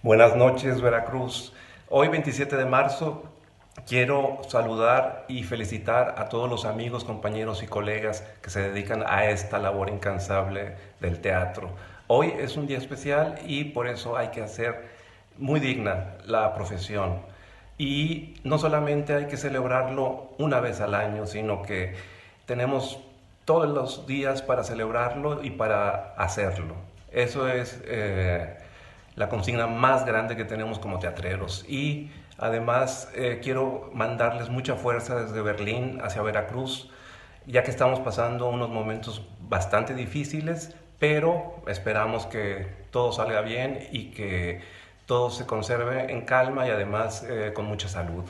Buenas noches, Veracruz. Hoy, 27 de marzo, quiero saludar y felicitar a todos los amigos, compañeros y colegas que se dedican a esta labor incansable del teatro. Hoy es un día especial y por eso hay que hacer muy digna la profesión. Y no solamente hay que celebrarlo una vez al año, sino que tenemos todos los días para celebrarlo y para hacerlo. Eso es la consigna más grande que tenemos como teatreros. Y además quiero mandarles mucha fuerza desde Berlín hacia Veracruz, ya que estamos pasando unos momentos bastante difíciles, pero esperamos que todo salga bien y que todo se conserve en calma y además con mucha salud.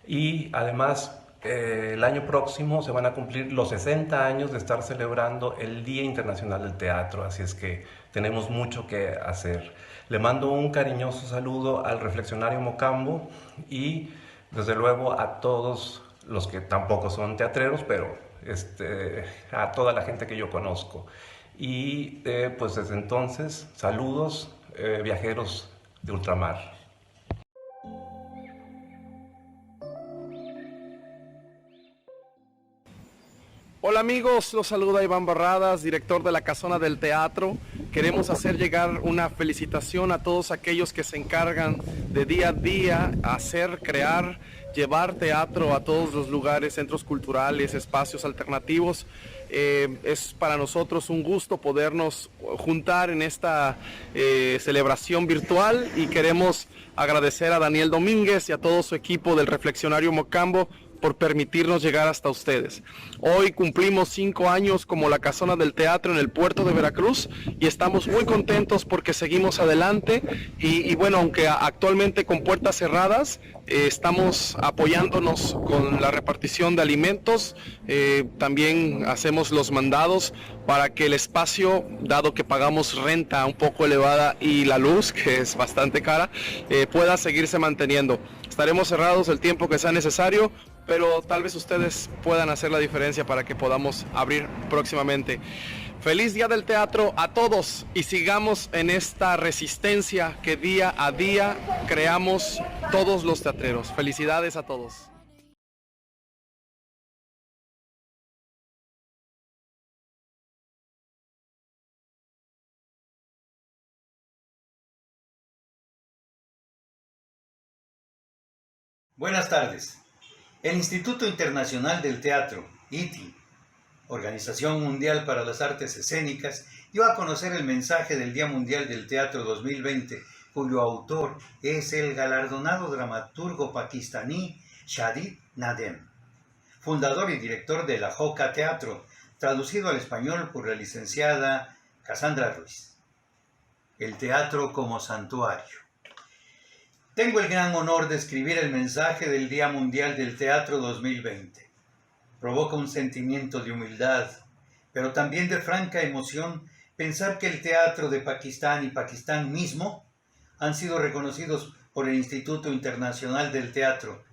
Y además el año próximo se van a cumplir los 60 años de estar celebrando el Día Internacional del Teatro, así es que tenemos mucho que hacer. Le mando un cariñoso saludo al Reflexionario Mocambo y desde luego a todos los que tampoco son teatreros, pero a toda la gente que yo conozco. Y pues desde entonces, saludos viajeros de ultramar. Hola amigos, los saluda Iván Barradas, director de la Casona del Teatro. Queremos hacer llegar una felicitación a todos aquellos que se encargan de día a día hacer, crear, llevar teatro a todos los lugares, centros culturales, espacios alternativos. Es para nosotros un gusto podernos juntar en esta celebración virtual y queremos agradecer a Daniel Domínguez y a todo su equipo del Reflexionario Mocambo por permitirnos llegar hasta ustedes. Hoy cumplimos 5 años como la Casona del Teatro en el puerto de Veracruz y estamos muy contentos porque seguimos adelante y bueno, aunque actualmente con puertas cerradas, estamos apoyándonos con la repartición de alimentos, también hacemos los mandados para que el espacio, dado que pagamos renta un poco elevada y la luz, que es bastante cara, pueda seguirse manteniendo. Estaremos cerrados el tiempo que sea necesario, pero tal vez ustedes puedan hacer la diferencia para que podamos abrir próximamente. Feliz Día del Teatro a todos y sigamos en esta resistencia que día a día creamos todos los teatreros. Felicidades a todos. Buenas tardes. El Instituto Internacional del Teatro, ITI, Organización Mundial para las Artes Escénicas, dio a conocer el mensaje del Día Mundial del Teatro 2020, cuyo autor es el galardonado dramaturgo pakistaní Shadid Nadem, fundador y director de la Hoka Teatro, traducido al español por la licenciada Cassandra Ruiz. El teatro como santuario. Tengo el gran honor de escribir el mensaje del Día Mundial del Teatro 2020. Provoca un sentimiento de humildad, pero también de franca emoción pensar que el teatro de Pakistán y Pakistán mismo han sido reconocidos por el Instituto Internacional del Teatro,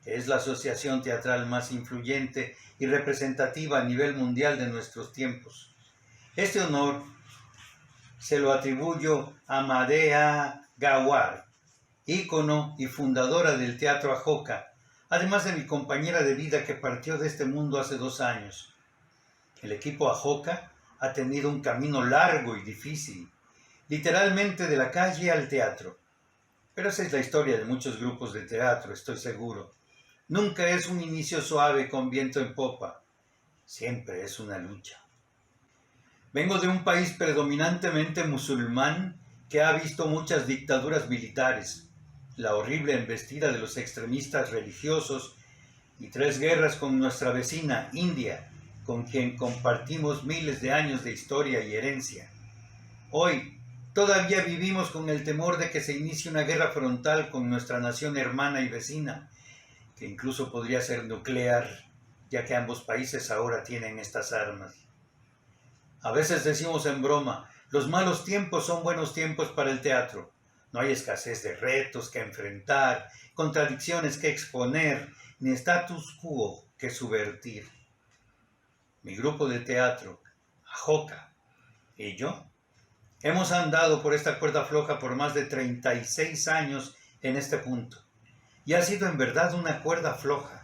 que es la asociación teatral más influyente y representativa a nivel mundial de nuestros tiempos. Este honor se lo atribuyo a Madea Gawar, ícono y fundadora del Teatro Ajoca, además de mi compañera de vida que partió de este mundo hace 2 años. El equipo Ajoca ha tenido un camino largo y difícil, literalmente de la calle al teatro. Pero esa es la historia de muchos grupos de teatro, estoy seguro. Nunca es un inicio suave con viento en popa, siempre es una lucha. Vengo de un país predominantemente musulmán que ha visto muchas dictaduras militares, la horrible embestida de los extremistas religiosos y 3 guerras con nuestra vecina, India, con quien compartimos miles de años de historia y herencia. Hoy, todavía vivimos con el temor de que se inicie una guerra frontal con nuestra nación hermana y vecina, que incluso podría ser nuclear, ya que ambos países ahora tienen estas armas. A veces decimos en broma, los malos tiempos son buenos tiempos para el teatro. No hay escasez de retos que enfrentar, contradicciones que exponer, ni status quo que subvertir. Mi grupo de teatro, Ajoca, y yo, Hemos andado por esta cuerda floja por más de 36 años en este punto. Y ha sido en verdad una cuerda floja.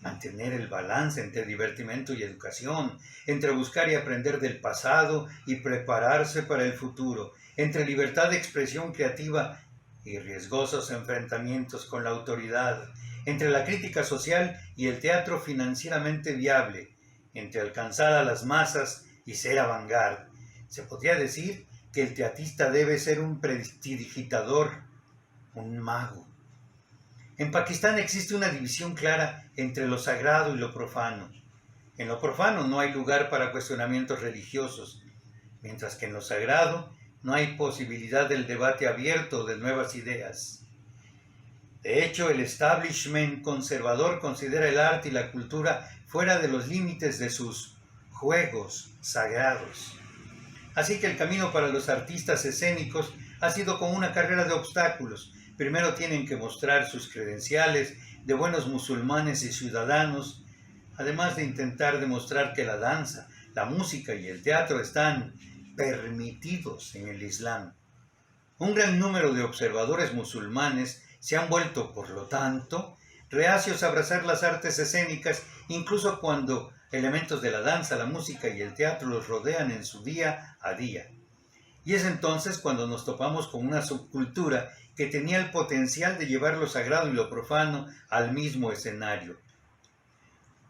Mantener el balance entre divertimento y educación, entre buscar y aprender del pasado y prepararse para el futuro, entre libertad de expresión creativa y riesgosos enfrentamientos con la autoridad, entre la crítica social y el teatro financieramente viable, entre alcanzar a las masas y ser avant-garde. Se podría decir que el teatrista debe ser un prestidigitador, un mago. En Pakistán existe una división clara entre lo sagrado y lo profano. En lo profano no hay lugar para cuestionamientos religiosos, mientras que en lo sagrado no hay posibilidad del debate abierto de nuevas ideas. De hecho, el establishment conservador considera el arte y la cultura fuera de los límites de sus juegos sagrados. Así que el camino para los artistas escénicos ha sido como una carrera de obstáculos. Primero tienen que mostrar sus credenciales de buenos musulmanes y ciudadanos, además de intentar demostrar que la danza, la música y el teatro están permitidos en el Islam. Un gran número de observadores musulmanes se han vuelto, por lo tanto, reacios a abrazar las artes escénicas, incluso cuando elementos de la danza, la música y el teatro los rodean en su día a día. Y es entonces cuando nos topamos con una subcultura que tenía el potencial de llevar lo sagrado y lo profano al mismo escenario.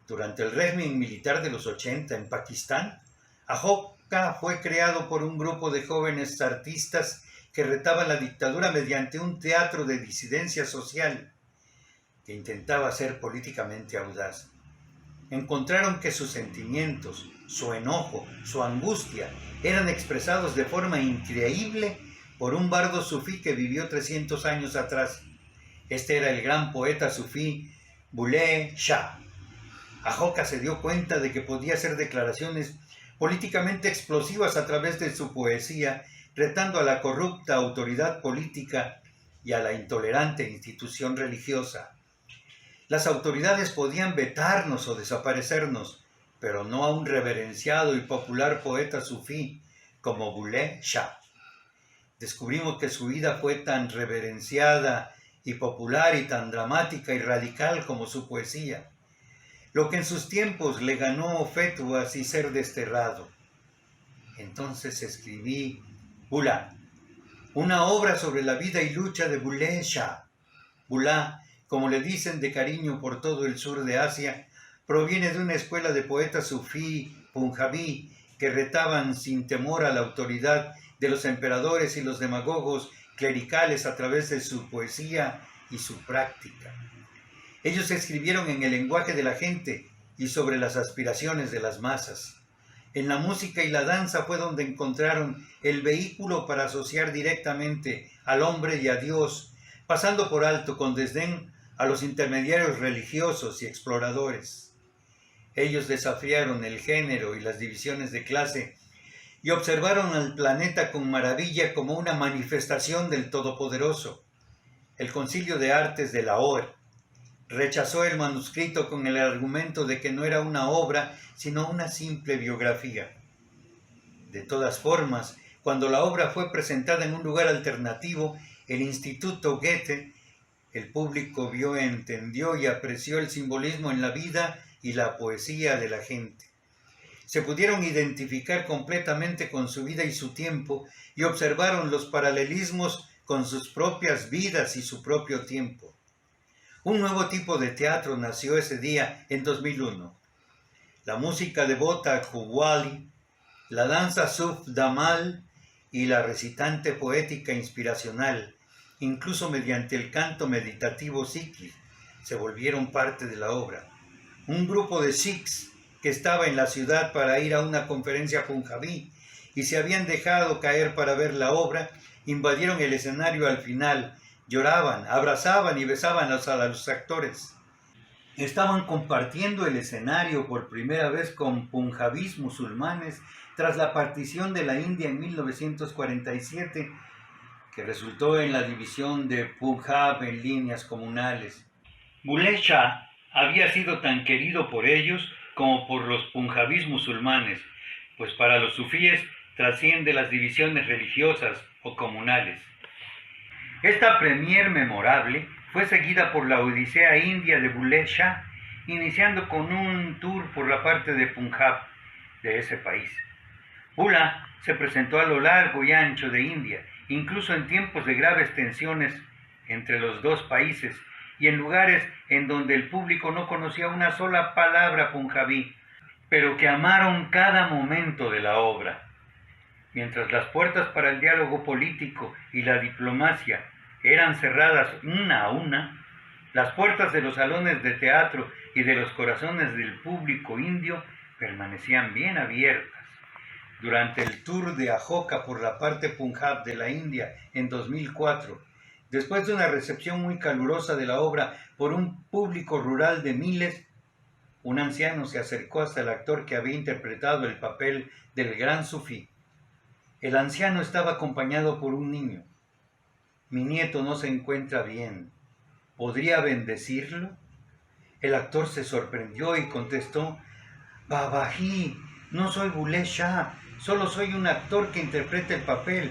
Durante el régimen militar de los 80 en Pakistán, Ahokka fue creado por un grupo de jóvenes artistas que retaban la dictadura mediante un teatro de disidencia social que intentaba ser políticamente audaz. Encontraron que sus sentimientos, su enojo, su angustia eran expresados de forma increíble por un bardo sufí que vivió 300 años atrás. Este era el gran poeta sufí Bulleh Shah. Ahokka se dio cuenta de que podía hacer declaraciones políticamente explosivas a través de su poesía, retando a la corrupta autoridad política y a la intolerante institución religiosa. Las autoridades podían vetarnos o desaparecernos, pero no a un reverenciado y popular poeta sufí como Bulleh Shah. Descubrimos que su vida fue tan reverenciada y popular y tan dramática y radical como su poesía, lo que en sus tiempos le ganó fetuas y ser desterrado. Entonces escribí Bulá, una obra sobre la vida y lucha de Bulleh Shah. Bulá, como le dicen de cariño por todo el sur de Asia, proviene de una escuela de poetas sufí punjabí que retaban sin temor a la autoridad de los emperadores y los demagogos clericales a través de su poesía y su práctica. Ellos escribieron en el lenguaje de la gente y sobre las aspiraciones de las masas. En la música y la danza fue donde encontraron el vehículo para asociar directamente al hombre y a Dios, pasando por alto con desdén a los intermediarios religiosos y exploradores. Ellos desafiaron el género y las divisiones de clase y observaron al planeta con maravilla como una manifestación del Todopoderoso. El Concilio de Artes de Lahore rechazó el manuscrito con el argumento de que no era una obra, sino una simple biografía. De todas formas, cuando la obra fue presentada en un lugar alternativo, el Instituto Goethe, el público vio, entendió y apreció el simbolismo en la vida y la poesía de la gente. Se pudieron identificar completamente con su vida y su tiempo y observaron los paralelismos con sus propias vidas y su propio tiempo. Un nuevo tipo de teatro nació ese día en 2001. La música devota a Qawwali, la danza Suf Damal y la recitante poética inspiracional, incluso mediante el canto meditativo Sikhi, se volvieron parte de la obra. Un grupo de Sikhs que estaba en la ciudad para ir a una conferencia punjabí y se habían dejado caer para ver la obra, invadieron el escenario al final, lloraban, abrazaban y besaban a los actores. Estaban compartiendo el escenario por primera vez con punjabís musulmanes tras la partición de la India en 1947, que resultó en la división de Punjab en líneas comunales. Bulleh Shah había sido tan querido por ellos como por los punjabís musulmanes, pues para los sufíes trasciende las divisiones religiosas o comunales. Esta premier memorable fue seguida por la Odisea India de Bulleh Shah, iniciando con un tour por la parte de Punjab de ese país. Bulleh se presentó a lo largo y ancho de India, incluso en tiempos de graves tensiones entre los dos países y en lugares en donde el público no conocía una sola palabra punjabí, pero que amaron cada momento de la obra. Mientras las puertas para el diálogo político y la diplomacia eran cerradas una a una, las puertas de los salones de teatro y de los corazones del público indio permanecían bien abiertas. Durante el tour de Ajoka por la parte Punjab de la India en 2004, después de una recepción muy calurosa de la obra por un público rural de miles, un anciano se acercó hasta el actor que había interpretado el papel del gran sufí. El anciano estaba acompañado por un niño. Mi nieto no se encuentra bien. ¿Podría bendecirlo? El actor se sorprendió y contestó: Babaji, no soy Bulleh Shah, solo soy un actor que interpreta el papel.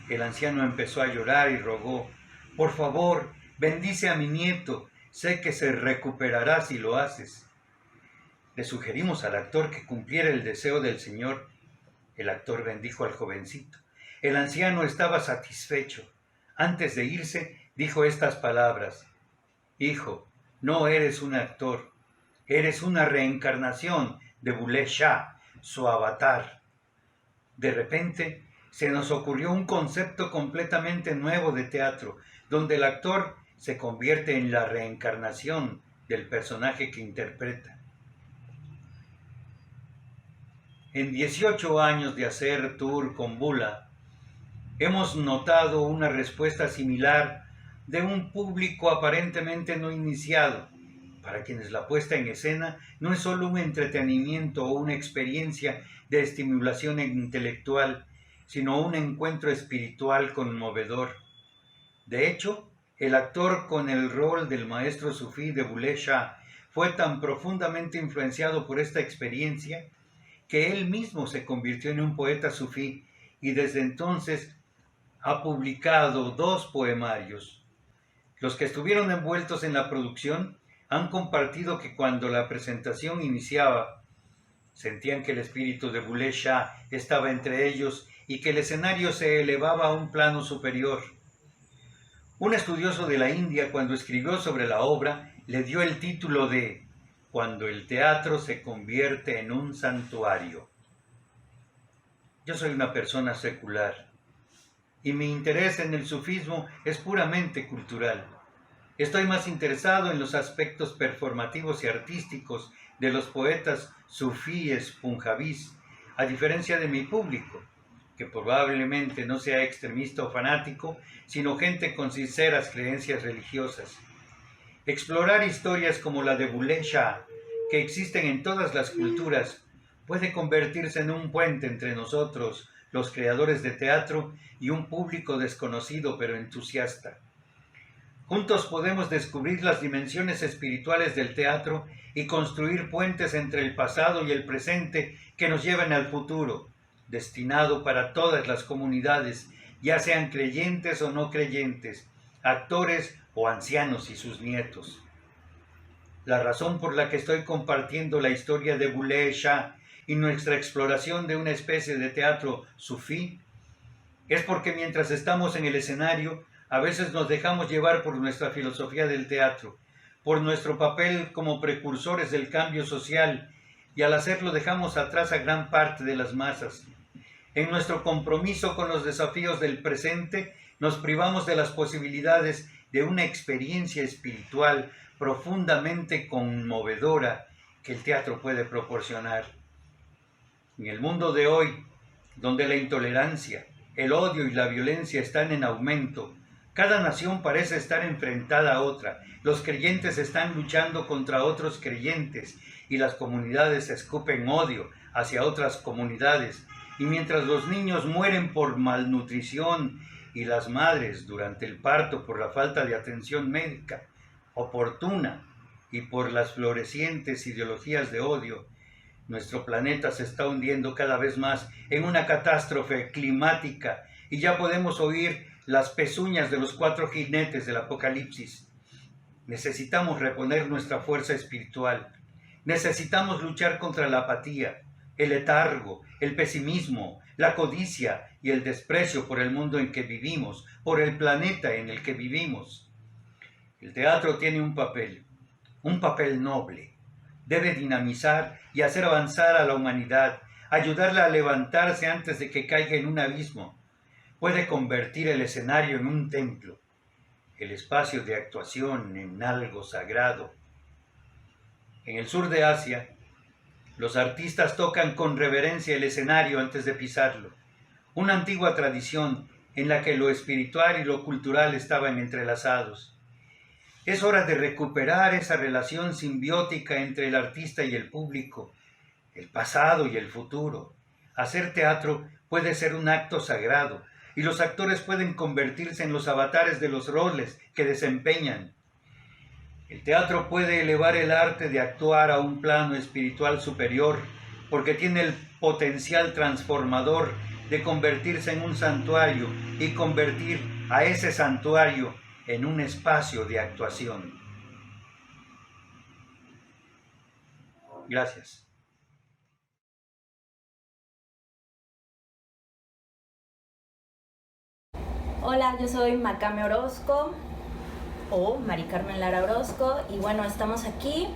El anciano empezó a llorar y rogó: por favor, bendice a mi nieto, sé que se recuperará si lo haces. Le sugerimos al actor que cumpliera el deseo del Señor. El actor bendijo al jovencito. El anciano estaba satisfecho. Antes de irse, dijo estas palabras: hijo, no eres un actor, eres una reencarnación de Bulleh Shah, su avatar. De repente, se nos ocurrió un concepto completamente nuevo de teatro, donde el actor se convierte en la reencarnación del personaje que interpreta. En 18 años de hacer tour con Bulleh, hemos notado una respuesta similar de un público aparentemente no iniciado, para quienes la puesta en escena no es solo un entretenimiento o una experiencia de estimulación intelectual, sino un encuentro espiritual conmovedor. De hecho, el actor con el rol del maestro sufí de Bulleh Shah fue tan profundamente influenciado por esta experiencia que él mismo se convirtió en un poeta sufí y desde entonces ha publicado 2 poemarios. Los que estuvieron envueltos en la producción han compartido que cuando la presentación iniciaba, sentían que el espíritu de Bulleh Shah estaba entre ellos y que el escenario se elevaba a un plano superior. Un estudioso de la India, cuando escribió sobre la obra, le dio el título de Cuando el teatro se convierte en un santuario. Yo soy una persona secular y mi interés en el sufismo es puramente cultural. Estoy más interesado en los aspectos performativos y artísticos de los poetas sufíes punjabís, a diferencia de mi público, que probablemente no sea extremista o fanático, sino gente con sinceras creencias religiosas. Explorar historias como la de Bulleh Shah, que existen en todas las culturas, puede convertirse en un puente entre nosotros, los creadores de teatro, y un público desconocido pero entusiasta. Juntos podemos descubrir las dimensiones espirituales del teatro y construir puentes entre el pasado y el presente que nos lleven al futuro, destinado para todas las comunidades, ya sean creyentes o no creyentes, actores o ancianos y sus nietos. La razón por la que estoy compartiendo la historia de Bulleh Shah y nuestra exploración de una especie de teatro sufí es porque mientras estamos en el escenario, a veces nos dejamos llevar por nuestra filosofía del teatro, por nuestro papel como precursores del cambio social, y al hacerlo dejamos atrás a gran parte de las masas. En nuestro compromiso con los desafíos del presente, nos privamos de las posibilidades de una experiencia espiritual profundamente conmovedora que el teatro puede proporcionar. En el mundo de hoy, donde la intolerancia, el odio y la violencia están en aumento, cada nación parece estar enfrentada a otra, los creyentes están luchando contra otros creyentes y las comunidades escupen odio hacia otras comunidades, y mientras los niños mueren por malnutrición y las madres durante el parto por la falta de atención médica oportuna y por las florecientes ideologías de odio, Nuestro planeta se está hundiendo cada vez más en una catástrofe climática y ya podemos oír las pezuñas de los 4 jinetes del apocalipsis. Necesitamos reponer nuestra fuerza espiritual. Necesitamos luchar contra la apatía, el letargo, el pesimismo, la codicia y el desprecio por el mundo en que vivimos, por el planeta en el que vivimos. El teatro tiene un papel noble. Debe dinamizar y hacer avanzar a la humanidad, ayudarla a levantarse antes de que caiga en un abismo. Puede convertir el escenario en un templo, el espacio de actuación en algo sagrado. En el sur de Asia, los artistas tocan con reverencia el escenario antes de pisarlo, una antigua tradición en la que lo espiritual y lo cultural estaban entrelazados. Es hora de recuperar esa relación simbiótica entre el artista y el público, el pasado y el futuro. Hacer teatro puede ser un acto sagrado, y los actores pueden convertirse en los avatares de los roles que desempeñan. El teatro puede elevar el arte de actuar a un plano espiritual superior, porque tiene el potencial transformador de convertirse en un santuario y convertir a ese santuario en un espacio de actuación. Gracias. Hola, yo soy Macame Orozco o Mari Carmen Lara Orozco y bueno, estamos aquí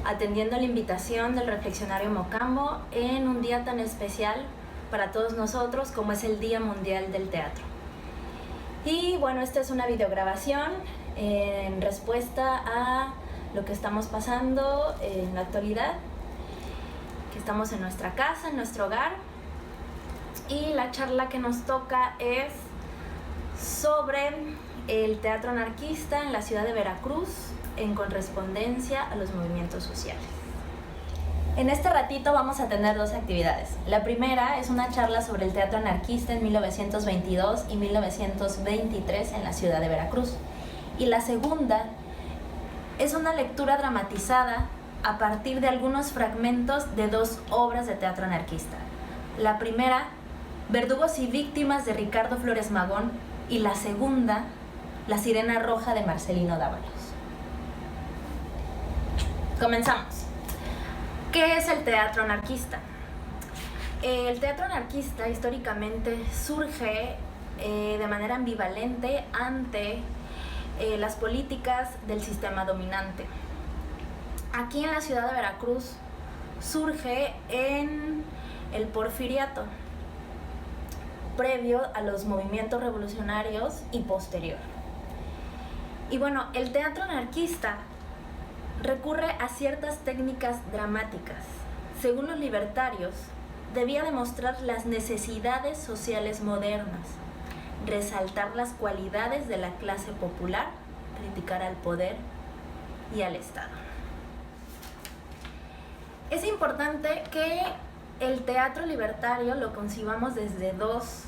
atendiendo la invitación del Reflexionario Mocambo en un día tan especial para todos nosotros como es el Día Mundial del Teatro. Y bueno, esta es una videograbación en respuesta a lo que estamos pasando en la actualidad, que estamos en nuestra casa, en nuestro hogar, y la charla que nos toca es sobre el teatro anarquista en la ciudad de Veracruz en correspondencia a los movimientos sociales. En este ratito vamos a tener dos actividades. La primera es una charla sobre el teatro anarquista en 1922 y 1923 en la ciudad de Veracruz. Y la segunda es una lectura dramatizada a partir de algunos fragmentos de dos obras de teatro anarquista. La primera, Verdugos y víctimas de Ricardo Flores Magón, y la segunda, La sirena roja de Marcelino Dávalos. Comenzamos. ¿Qué es el teatro anarquista? El teatro anarquista históricamente surge de manera ambivalente ante las políticas del sistema dominante. Aquí en la ciudad de Veracruz surge en el Porfiriato, previo a los movimientos revolucionarios y posterior. Y bueno, el teatro anarquista recurre a ciertas técnicas dramáticas. Según los libertarios, debía demostrar las necesidades sociales modernas, resaltar las cualidades de la clase popular, criticar al poder y al Estado. Es importante que el teatro libertario lo concibamos desde dos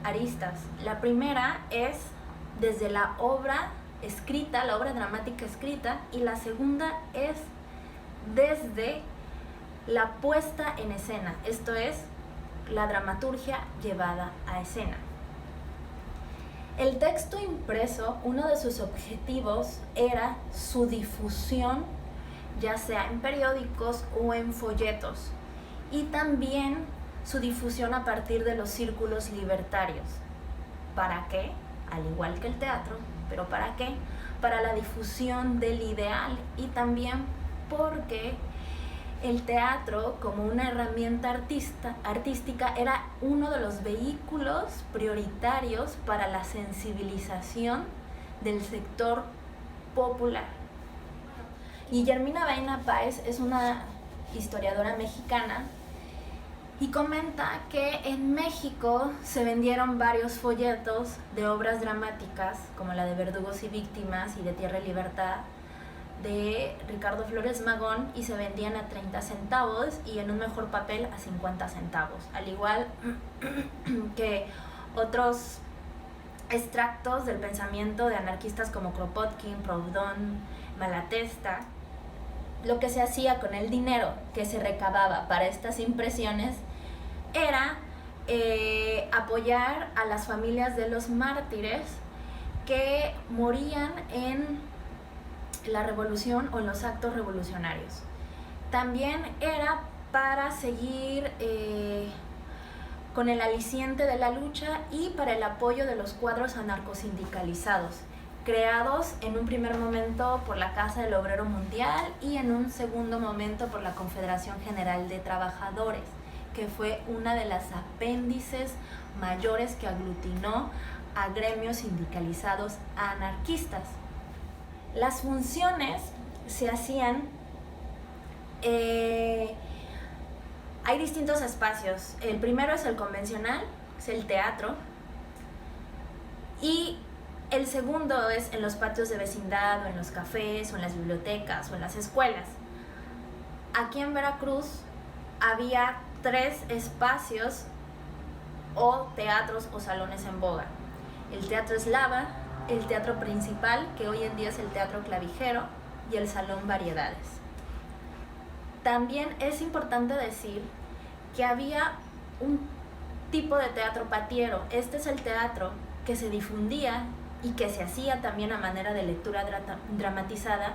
aristas. La primera es desde la obra escrita, la obra dramática escrita, y la segunda es desde la puesta en escena, esto es, la dramaturgia llevada a escena. El texto impreso, uno de sus objetivos era su difusión, ya sea en periódicos o en folletos, y también su difusión a partir de los círculos libertarios. ¿Para qué? Al igual que el teatro, ¿pero para qué? Para la difusión del ideal, y también porque el teatro, como una herramienta artística, era uno de los vehículos prioritarios para la sensibilización del sector popular. Guillermina Baena Páez es una historiadora mexicana y comenta que en México se vendieron varios folletos de obras dramáticas, como la de Verdugos y víctimas y de Tierra y Libertad, de Ricardo Flores Magón, y se vendían a 30 centavos y en un mejor papel a 50 centavos. Al igual que otros extractos del pensamiento de anarquistas como Kropotkin, Proudhon, Malatesta. lo que se hacía con el dinero que se recababa para estas impresiones era apoyar a las familias de los mártires que morían en la revolución o en los actos revolucionarios. También era para seguir con el aliciente de la lucha y para el apoyo de los cuadros anarcosindicalizados, creados en un primer momento por la Casa del Obrero Mundial y en un segundo momento por la Confederación General de Trabajadores, que fue una de las apéndices mayores que aglutinó a gremios sindicalizados anarquistas. Las funciones se hacían, hay distintos espacios. El primero es el convencional, es el teatro, y el segundo es en los patios de vecindad o en los cafés o en las bibliotecas o en las escuelas. Aquí en Veracruz había 3 espacios o teatros o salones en boga: el Teatro Eslava, el Teatro Principal, que hoy en día es el Teatro Clavijero, y el Salón Variedades. También es importante decir que había un tipo de teatro patiero. Este es el teatro que se difundía y que se hacía también a manera de lectura dramatizada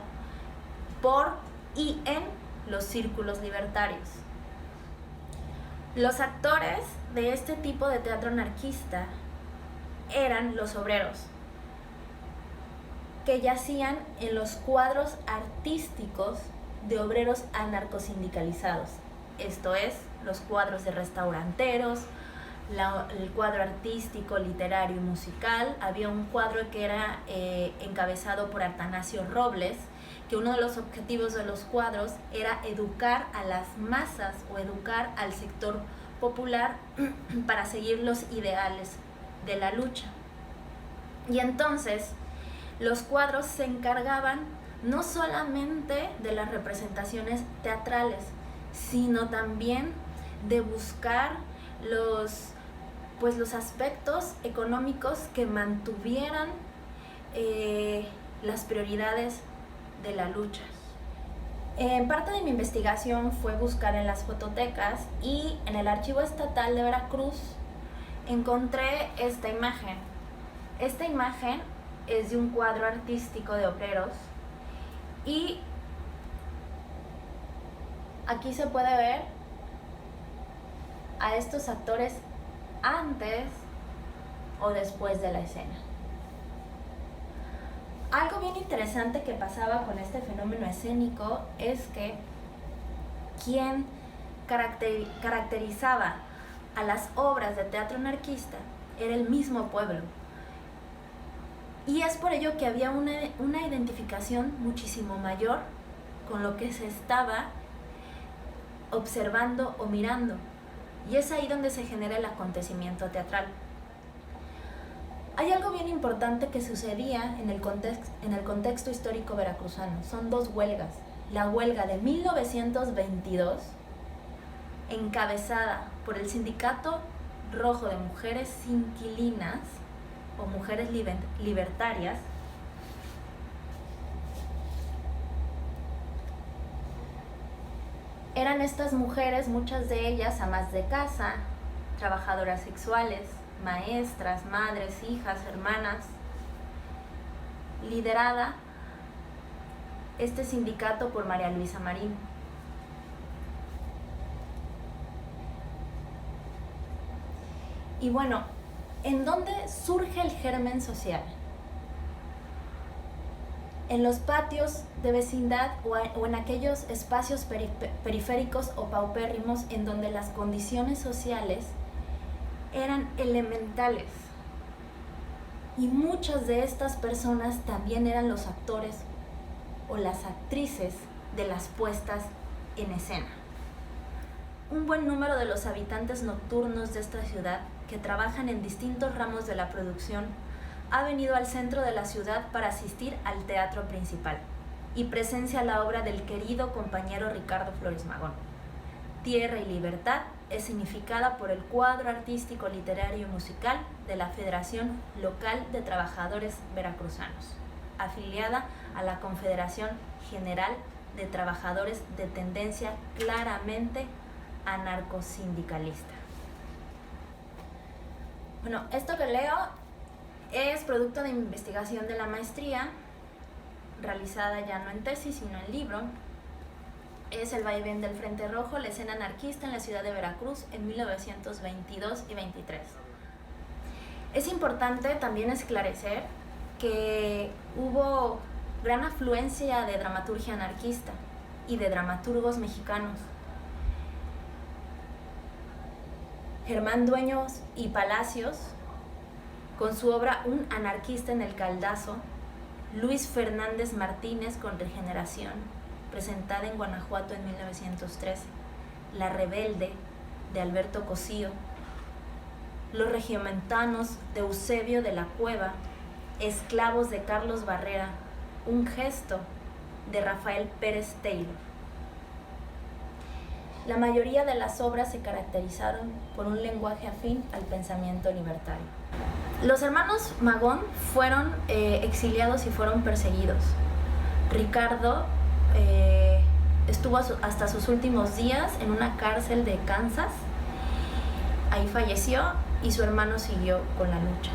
por y en los círculos libertarios. Los actores de este tipo de teatro anarquista eran los obreros, que yacían en los cuadros artísticos de obreros anarcosindicalizados. Esto es, los cuadros de restauranteros, el cuadro artístico, literario y musical. Había un cuadro que era encabezado por Atanasio Robles, que uno de los objetivos de los cuadros era educar a las masas o educar al sector popular para seguir los ideales de la lucha. Y entonces los cuadros se encargaban no solamente de las representaciones teatrales, sino también de buscar los aspectos económicos que mantuvieran las prioridades de la lucha. Parte de mi investigación fue buscar en las fototecas, y en el Archivo Estatal de Veracruz encontré esta imagen. Esta imagen es de un cuadro artístico de obreros, y aquí se puede ver a estos actores antes o después de la escena. Algo bien interesante que pasaba con este fenómeno escénico es que quien caracterizaba a las obras de teatro anarquista era el mismo pueblo. Y es por ello que había una identificación muchísimo mayor con lo que se estaba observando o mirando. Y es ahí donde se genera el acontecimiento teatral. Hay algo bien importante que sucedía en el contexto histórico veracruzano. Son 2 huelgas. La huelga de 1922, encabezada por el Sindicato Rojo de Mujeres Inquilinas o Mujeres Libertarias, eran estas mujeres, muchas de ellas amas de casa, trabajadoras sexuales, maestras, madres, hijas, hermanas. Liderada este sindicato por María Luisa Marín. Y bueno, ¿en dónde surge el germen social? En los patios de vecindad o en aquellos espacios periféricos o paupérrimos en donde las condiciones sociales eran elementales. Y muchas de estas personas también eran los actores o las actrices de las puestas en escena. Un buen número de los habitantes nocturnos de esta ciudad, que trabajan en distintos ramos de la producción, ha venido al centro de la ciudad para asistir al teatro principal y presencia la obra del querido compañero Ricardo Flores Magón. Tierra y Libertad es significada por el cuadro artístico, literario y musical de la Federación Local de Trabajadores Veracruzanos, afiliada a la Confederación General de trabajadores de tendencia claramente anarcosindicalista. Bueno, esto que leo es producto de investigación de la maestría, realizada ya no en tesis, sino en libro. Es El vaivén del Frente Rojo, la escena anarquista en la ciudad de Veracruz en 1922 y 23. Es importante también esclarecer que hubo gran afluencia de dramaturgia anarquista y de dramaturgos mexicanos. Germán Dueños y Palacios, con su obra Un anarquista en el Caldazo, Luis Fernández Martínez con Regeneración, presentada en Guanajuato en 1913, La Rebelde, de Alberto Cosío, Los Regiomontanos, de Eusebio de la Cueva, Esclavos, de Carlos Barrera, Un gesto, de Rafael Pérez Taylor. La mayoría de las obras se caracterizaron por un lenguaje afín al pensamiento libertario. Los hermanos Magón fueron exiliados y fueron perseguidos. Ricardo estuvo hasta sus últimos días en una cárcel de Kansas. Ahí falleció y su hermano siguió con la lucha.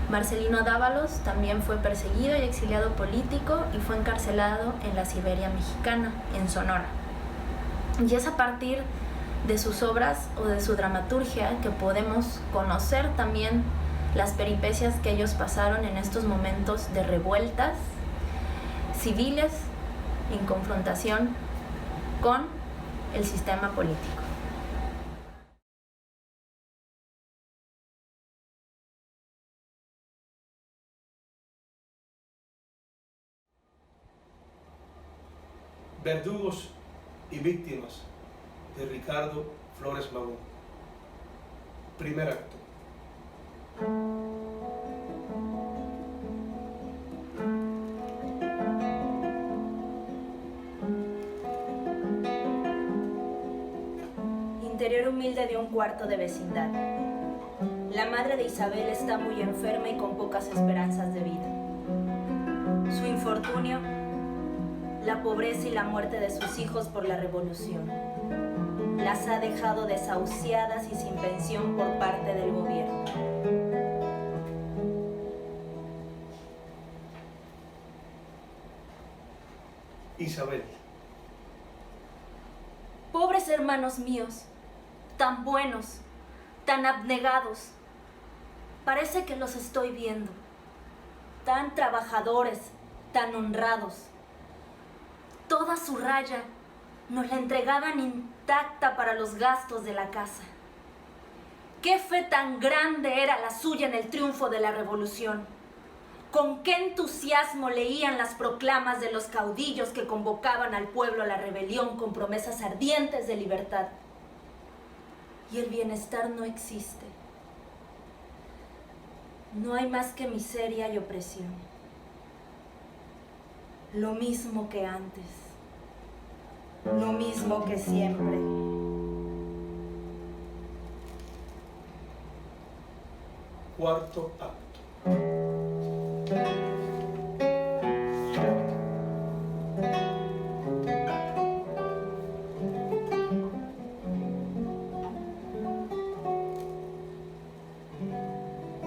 Marcelino Dávalos también fue perseguido y exiliado político y fue encarcelado en la Siberia mexicana, en Sonora. Y es a partir de sus obras o de su dramaturgia que podemos conocer también las peripecias que ellos pasaron en estos momentos de revueltas civiles en confrontación con el sistema político. Verdugos y víctimas, de Ricardo Flores Magón. Primer acto. Interior humilde de un cuarto de vecindad. La madre de Isabel está muy enferma y con pocas esperanzas de vida. Su infortunio, la pobreza y la muerte de sus hijos por la revolución, las ha dejado desahuciadas y sin pensión por parte del gobierno. Isabel. Pobres hermanos míos, tan buenos, tan abnegados. Parece que los estoy viendo. Tan trabajadores, tan honrados. Toda su raya nos la entregaban intacta para los gastos de la casa. Qué fe tan grande era la suya en el triunfo de la revolución. Con qué entusiasmo leían las proclamas de los caudillos que convocaban al pueblo a la rebelión con promesas ardientes de libertad. Y el bienestar no existe. No hay más que miseria y opresión. Lo mismo que antes. Lo mismo que siempre. Cuarto acto.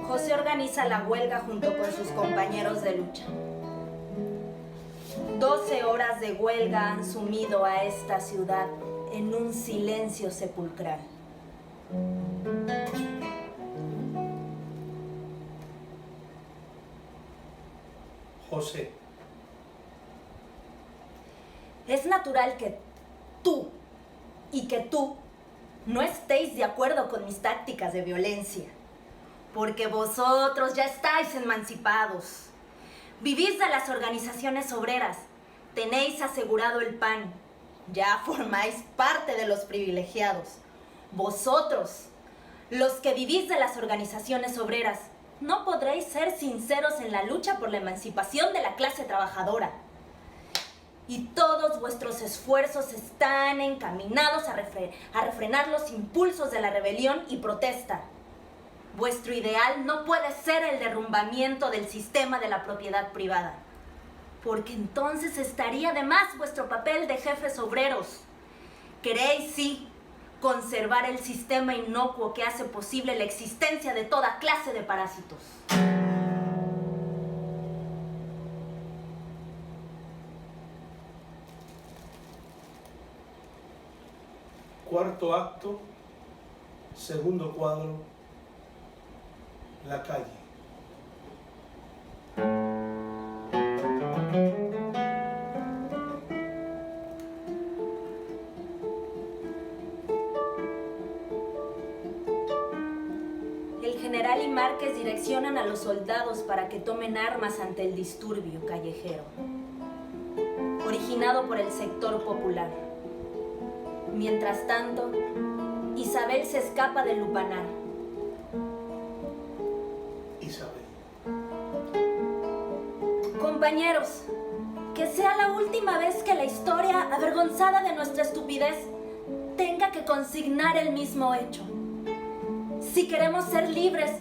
José organiza la huelga junto con sus compañeros de lucha. 12 horas de huelga han sumido a esta ciudad en un silencio sepulcral. José. Es natural que tú no estéis de acuerdo con mis tácticas de violencia, porque vosotros ya estáis emancipados. Vivís de las organizaciones obreras, tenéis asegurado el pan, ya formáis parte de los privilegiados. Vosotros, los que vivís de las organizaciones obreras, no podréis ser sinceros en la lucha por la emancipación de la clase trabajadora. Y todos vuestros esfuerzos están encaminados a refrenar los impulsos de la rebelión y protesta. Vuestro ideal no puede ser el derrumbamiento del sistema de la propiedad privada. porque entonces estaría de más vuestro papel de jefes obreros. Queréis, sí, conservar el sistema inocuo que hace posible la existencia de toda clase de parásitos. Cuarto acto, segundo cuadro, la calle. El general y Márquez direccionan a los soldados para que tomen armas ante el disturbio callejero, originado por el sector popular. Mientras tanto, Isabel se escapa del lupanar. Isabel. Compañeros, que sea la última vez que la historia, avergonzada de nuestra estupidez, tenga que consignar el mismo hecho. Si queremos ser libres,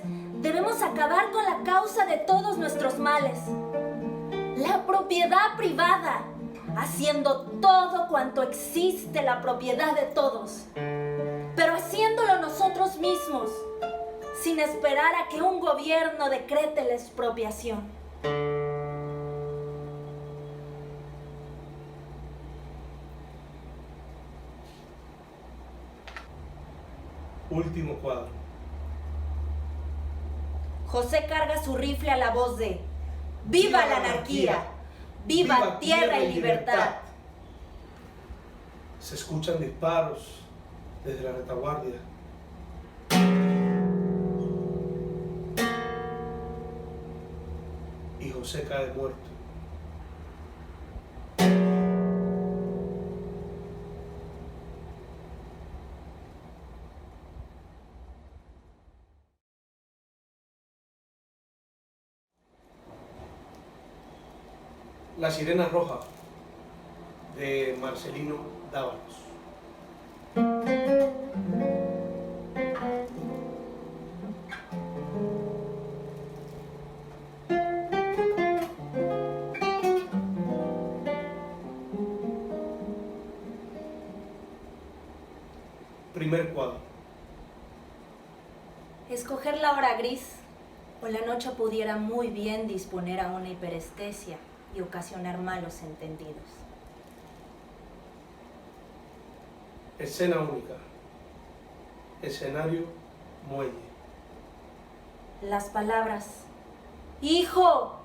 debemos acabar con la causa de todos nuestros males, la propiedad privada, haciendo todo cuanto existe la propiedad de todos, pero haciéndolo nosotros mismos, sin esperar a que un gobierno decrete la expropiación. Último cuadro. José carga su rifle a la voz de ¡Viva la anarquía! ¡Viva tierra y libertad! Se escuchan disparos desde la retaguardia. Y José cae muerto. La sirena roja de Marcelino Dávalos. Primer cuadro. Escoger la hora gris o la noche pudiera muy bien disponer a una hiperestesia y ocasionar malos entendidos. Escena única. Escenario muelle. Las palabras ¡Hijo!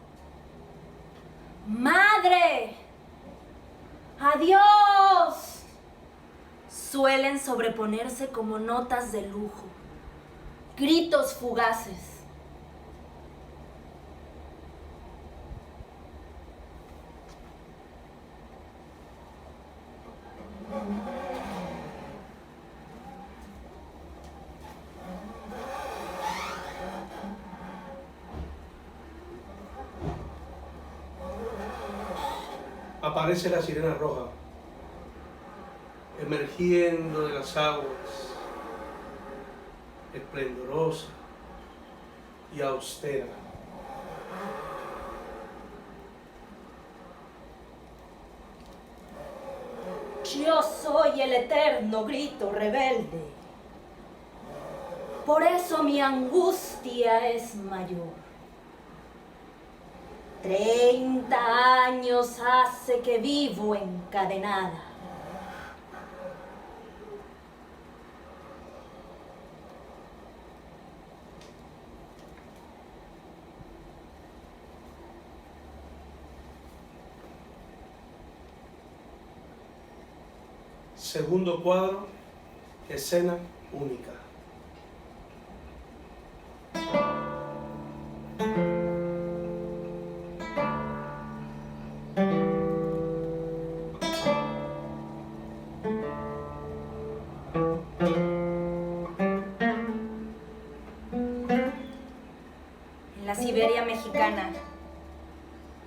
¡Madre! ¡Adiós! Suelen sobreponerse como notas de lujo, gritos fugaces. Aparece la sirena roja, emergiendo de las aguas, esplendorosa y austera. Yo soy el eterno grito rebelde. Por eso mi angustia es mayor. 30 años hace que vivo encadenada. Segundo cuadro, escena única. En la Siberia mexicana,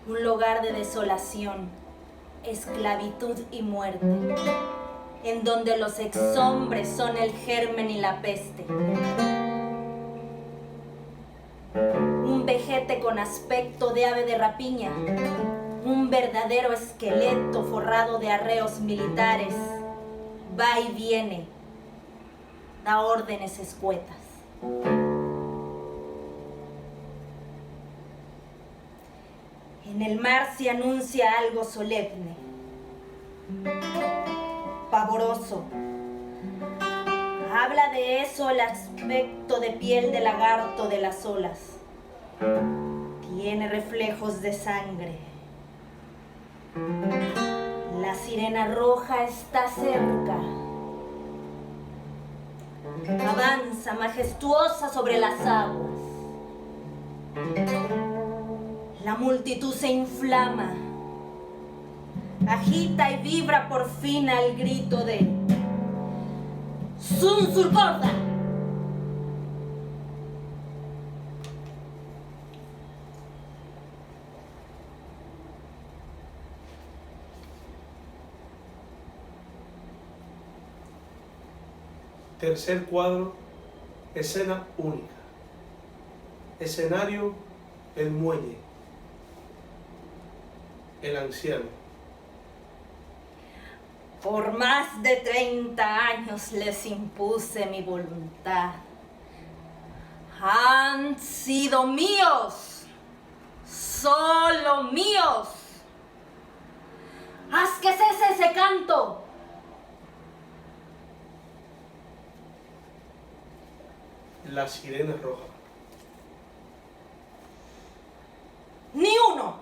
un lugar de desolación, esclavitud y muerte, en donde los exhombres son el germen y la peste. Un vejete con aspecto de ave de rapiña un verdadero esqueleto forrado de arreos militares, va y viene, da órdenes escuetas. En el mar se anuncia algo solemne, pavoroso. Habla de eso el aspecto de piel de lagarto de las olas. Tiene reflejos de sangre. La sirena roja está cerca. Avanza majestuosa sobre las aguas. La multitud se inflama. Agita y vibra por fin al grito de ¡Sunsurcorda! Tercer cuadro, escena única. Escenario, el muelle. El anciano. Por más de 30 años les impuse mi voluntad. Han sido míos, solo míos. Haz que cese ese canto. La sirena roja. Ni uno.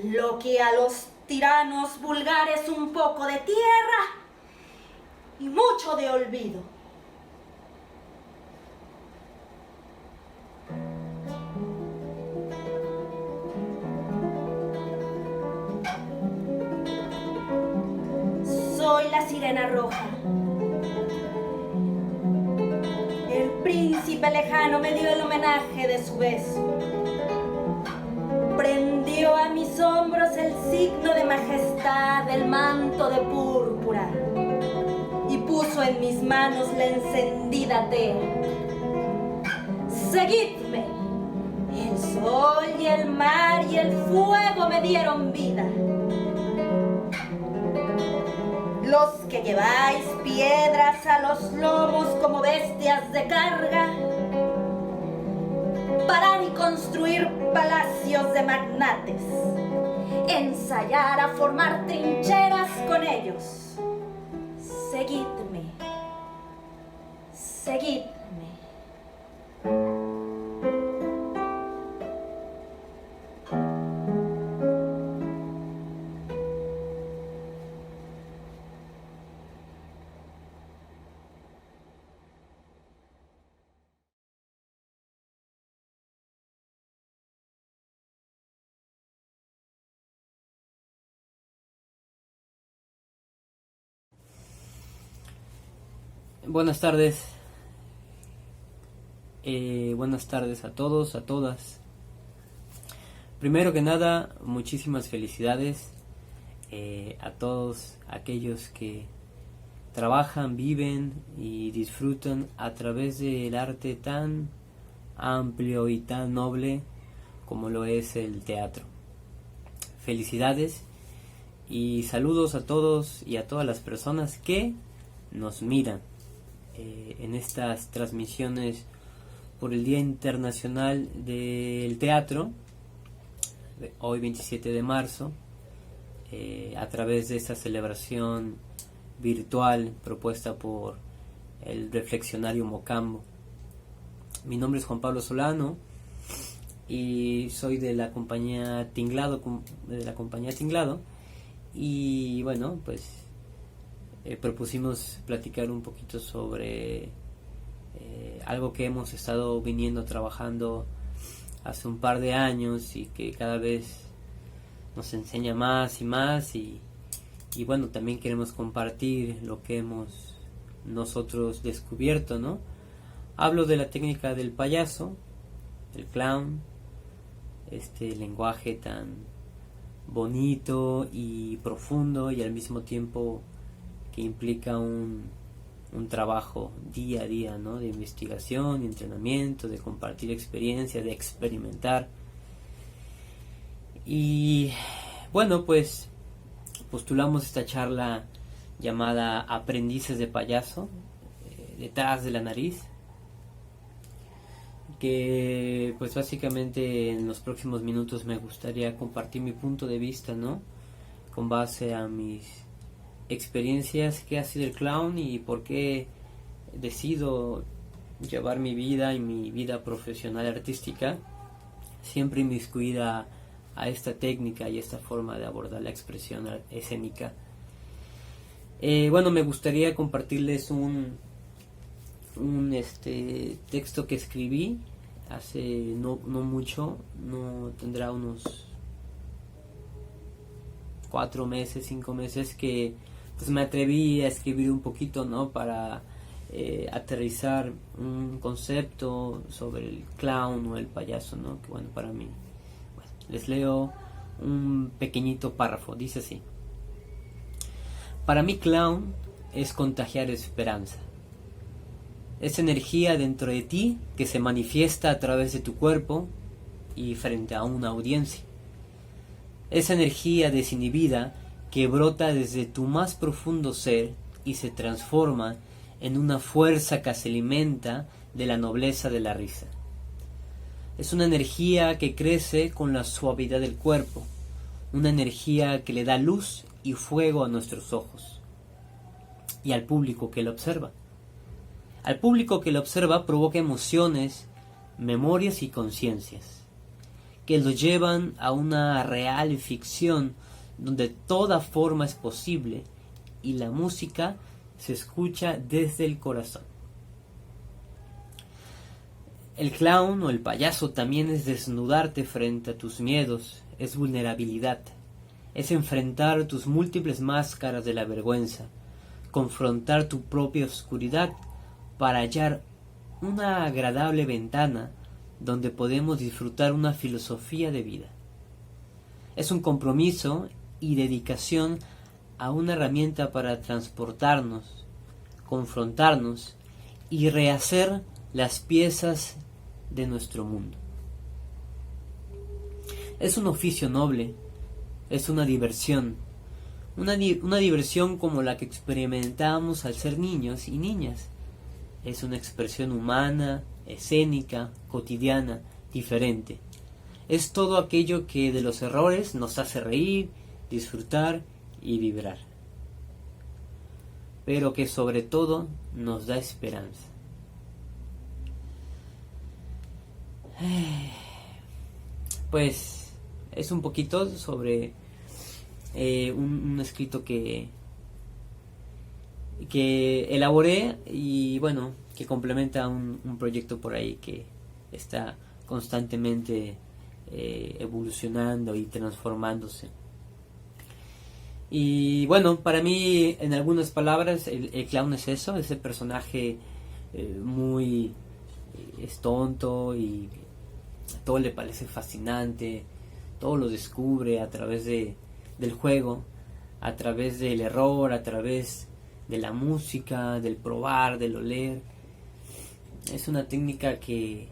Lo que a los tiranos vulgares un poco de tierra y mucho de olvido. Soy la sirena roja. El príncipe lejano me dio el homenaje de su beso. Prendió a mis hombros el signo de majestad del manto de púrpura y puso en mis manos la encendida tea. Seguidme. El sol y el mar y el fuego me dieron vida. Los que lleváis piedras a los lomos como bestias de carga, parar y construir palacios de magnates, ensayar a formar trincheras con ellos. Seguidme, seguidme. Buenas tardes. Buenas tardes a todos, a todas. Primero que nada, muchísimas felicidades a todos aquellos que trabajan, viven y disfrutan a través del arte tan amplio y tan noble como lo es el teatro. Felicidades y saludos a todos y a todas las personas que nos miran en estas transmisiones por el Día Internacional del Teatro, hoy 27 de marzo, a través de esta celebración virtual propuesta por el Reflexionario Mocambo. Mi nombre es Juan Pablo Solano y soy de la compañía Tinglado, y bueno, pues propusimos platicar un poquito sobre algo que hemos estado viniendo trabajando hace un par de años y que cada vez nos enseña más y más, y bueno, también queremos compartir lo que hemos nosotros descubierto, ¿no? Hablo de la técnica del payaso, el clown, este lenguaje tan bonito y profundo y al mismo tiempo que implica un trabajo día a día, ¿no? De investigación, de entrenamiento, de compartir experiencias, de experimentar. Y bueno, pues postulamos esta charla llamada Aprendices de Payaso, detrás de la nariz, que pues básicamente en los próximos minutos me gustaría compartir mi punto de vista, ¿no? Con base a mis experiencias, qué ha sido el clown y por qué decido llevar mi vida y mi vida profesional artística siempre inmiscuida a esta técnica y esta forma de abordar la expresión escénica. Bueno, me gustaría compartirles un texto que escribí hace no mucho, no tendrá unos 4 meses, 5 meses, que pues me atreví a escribir un poquito, ¿no? Para aterrizar un concepto sobre el clown o el payaso, ¿no? Que bueno, para mí, bueno, les leo un pequeñito párrafo, dice así: para mí clown es contagiar esperanza. Es energía dentro de ti que se manifiesta a través de tu cuerpo y frente a una audiencia. Esa energía desinhibida que brota desde tu más profundo ser y se transforma en una fuerza que se alimenta de la nobleza de la risa. Es una energía que crece con la suavidad del cuerpo, una energía que le da luz y fuego a nuestros ojos y al público que lo observa. Al público que lo observa provoca emociones, memorias y conciencias, que lo llevan a una real ficción donde toda forma es posible y la música se escucha desde el corazón. El clown o el payaso también es desnudarte frente a tus miedos, es vulnerabilidad, es enfrentar tus múltiples máscaras de la vergüenza, confrontar tu propia oscuridad para hallar una agradable ventana donde podemos disfrutar una filosofía de vida. Es un compromiso y dedicación a una herramienta para transportarnos, confrontarnos y rehacer las piezas de nuestro mundo. Es un oficio noble, es una diversión, una diversión como la que experimentamos al ser niños y niñas. Es una expresión humana, escénica, cotidiana, diferente. Es todo aquello que de los errores nos hace reír, disfrutar y vibrar, pero que sobre todo nos da esperanza. Pues es un poquito sobre un escrito que elaboré y bueno, que complementa un proyecto por ahí que está constantemente evolucionando y transformándose. Y bueno, para mí, en algunas palabras, el clown es eso, ese personaje muy es tonto y todo le parece fascinante, todo lo descubre a través del juego, a través del error, a través de la música, del probar, del oler. Es una técnica que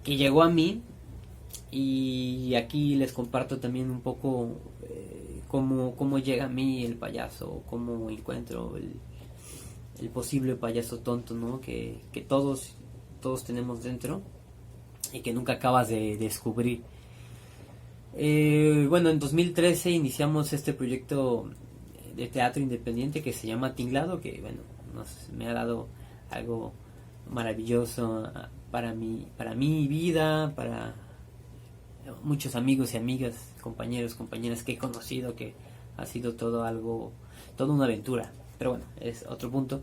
llegó a mí, y aquí les comparto también un poco cómo llega a mí el payaso, cómo encuentro el posible payaso tonto, ¿no? Que todos tenemos dentro y que nunca acabas de descubrir. Bueno, en 2013 iniciamos este proyecto de teatro independiente que se llama Tinglado, que bueno, me ha dado algo maravilloso para mi vida, para muchos amigos y amigas, compañeros, compañeras que he conocido, que ha sido toda una aventura. Pero bueno, es otro punto.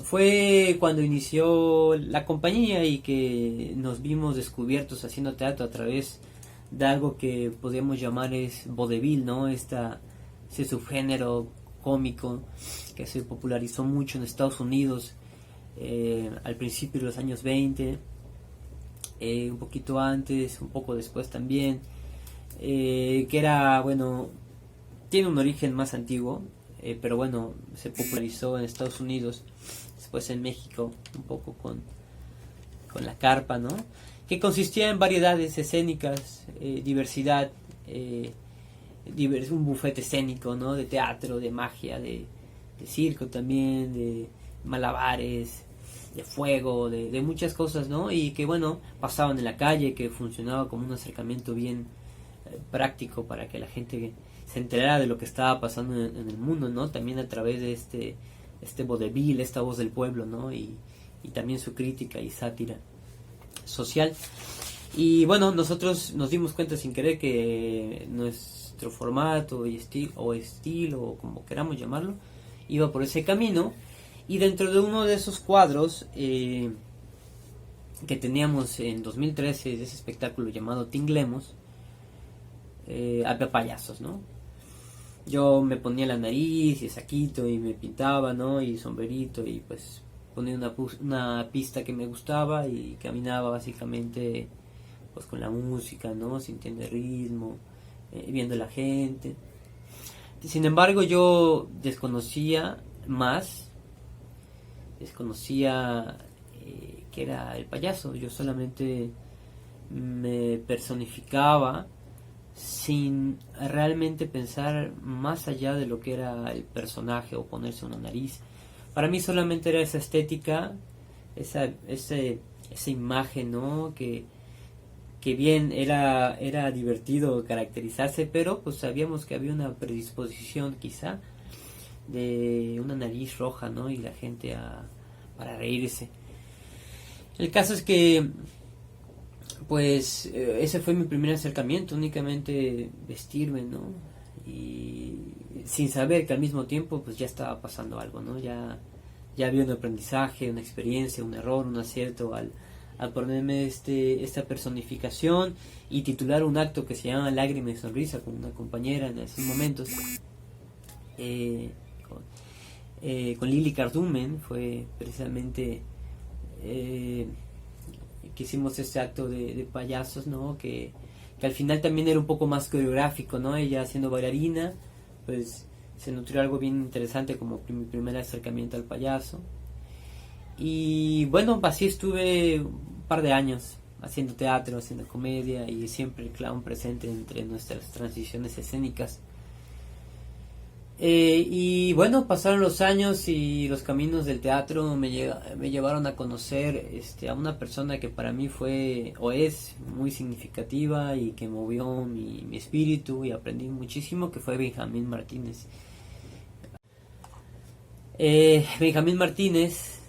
Fue cuando inició la compañía y que nos vimos descubiertos haciendo teatro a través de algo que podríamos llamar es vodevil, ¿no? Ese subgénero cómico que se popularizó mucho en Estados Unidos al principio de los años 20, un poquito antes, un poco después también, que era, bueno, tiene un origen más antiguo, pero bueno, se popularizó en Estados Unidos, después en México, un poco con la carpa, ¿no? Que consistía en variedades escénicas, diversidad, un bufete escénico, ¿no? De teatro, de magia, de circo también, de malabares, de fuego, de muchas cosas, ¿no? Y que, bueno, pasaban en la calle, que funcionaba como un acercamiento bien práctico para que la gente se enterara de lo que estaba pasando en el mundo, ¿no? También a través de este vodevil, esta voz del pueblo, ¿no? Y también su crítica y sátira social. Y bueno, nosotros nos dimos cuenta sin querer que nuestro formato y estilo, como queramos llamarlo, iba por ese camino. Y dentro de uno de esos cuadros que teníamos en 2013, de ese espectáculo llamado Tinglemos, había payasos, ¿no? Yo me ponía la nariz y saquito y me pintaba, ¿no? Y sombrerito, y pues ponía una pista que me gustaba y caminaba básicamente pues con la música, ¿no? Sintiendo el ritmo, viendo a la gente. Sin embargo, yo desconocía que era el payaso. Yo solamente me personificaba sin realmente pensar más allá de lo que era el personaje o ponerse una nariz. Para mí solamente era esa estética, esa imagen, ¿no? Que bien era divertido caracterizarse, pero pues sabíamos que había una predisposición quizá de una nariz roja, ¿no? Y la gente para reírse. El caso es que pues ese fue mi primer acercamiento, únicamente vestirme, ¿no? Y sin saber que al mismo tiempo pues ya estaba pasando algo, ¿no? Ya había un aprendizaje, una experiencia, un error, un acierto al ponerme esta personificación y titular un acto que se llama Lágrima y Sonrisa con una compañera en esos momentos, con Lili Cardumen. Fue precisamente que hicimos este acto de payasos, ¿no? Que al final también era un poco más coreográfico, ¿no? Ella siendo bailarina, pues se nutrió algo bien interesante como mi primer acercamiento al payaso. Y bueno, así estuve un par de años haciendo teatro, haciendo comedia, y siempre el clown presente entre nuestras transiciones escénicas. Y bueno, pasaron los años y los caminos del teatro me llevaron a conocer a una persona que para mí fue o es muy significativa y que movió mi espíritu y aprendí muchísimo, que fue Benjamín Martínez. Benjamín Martínez,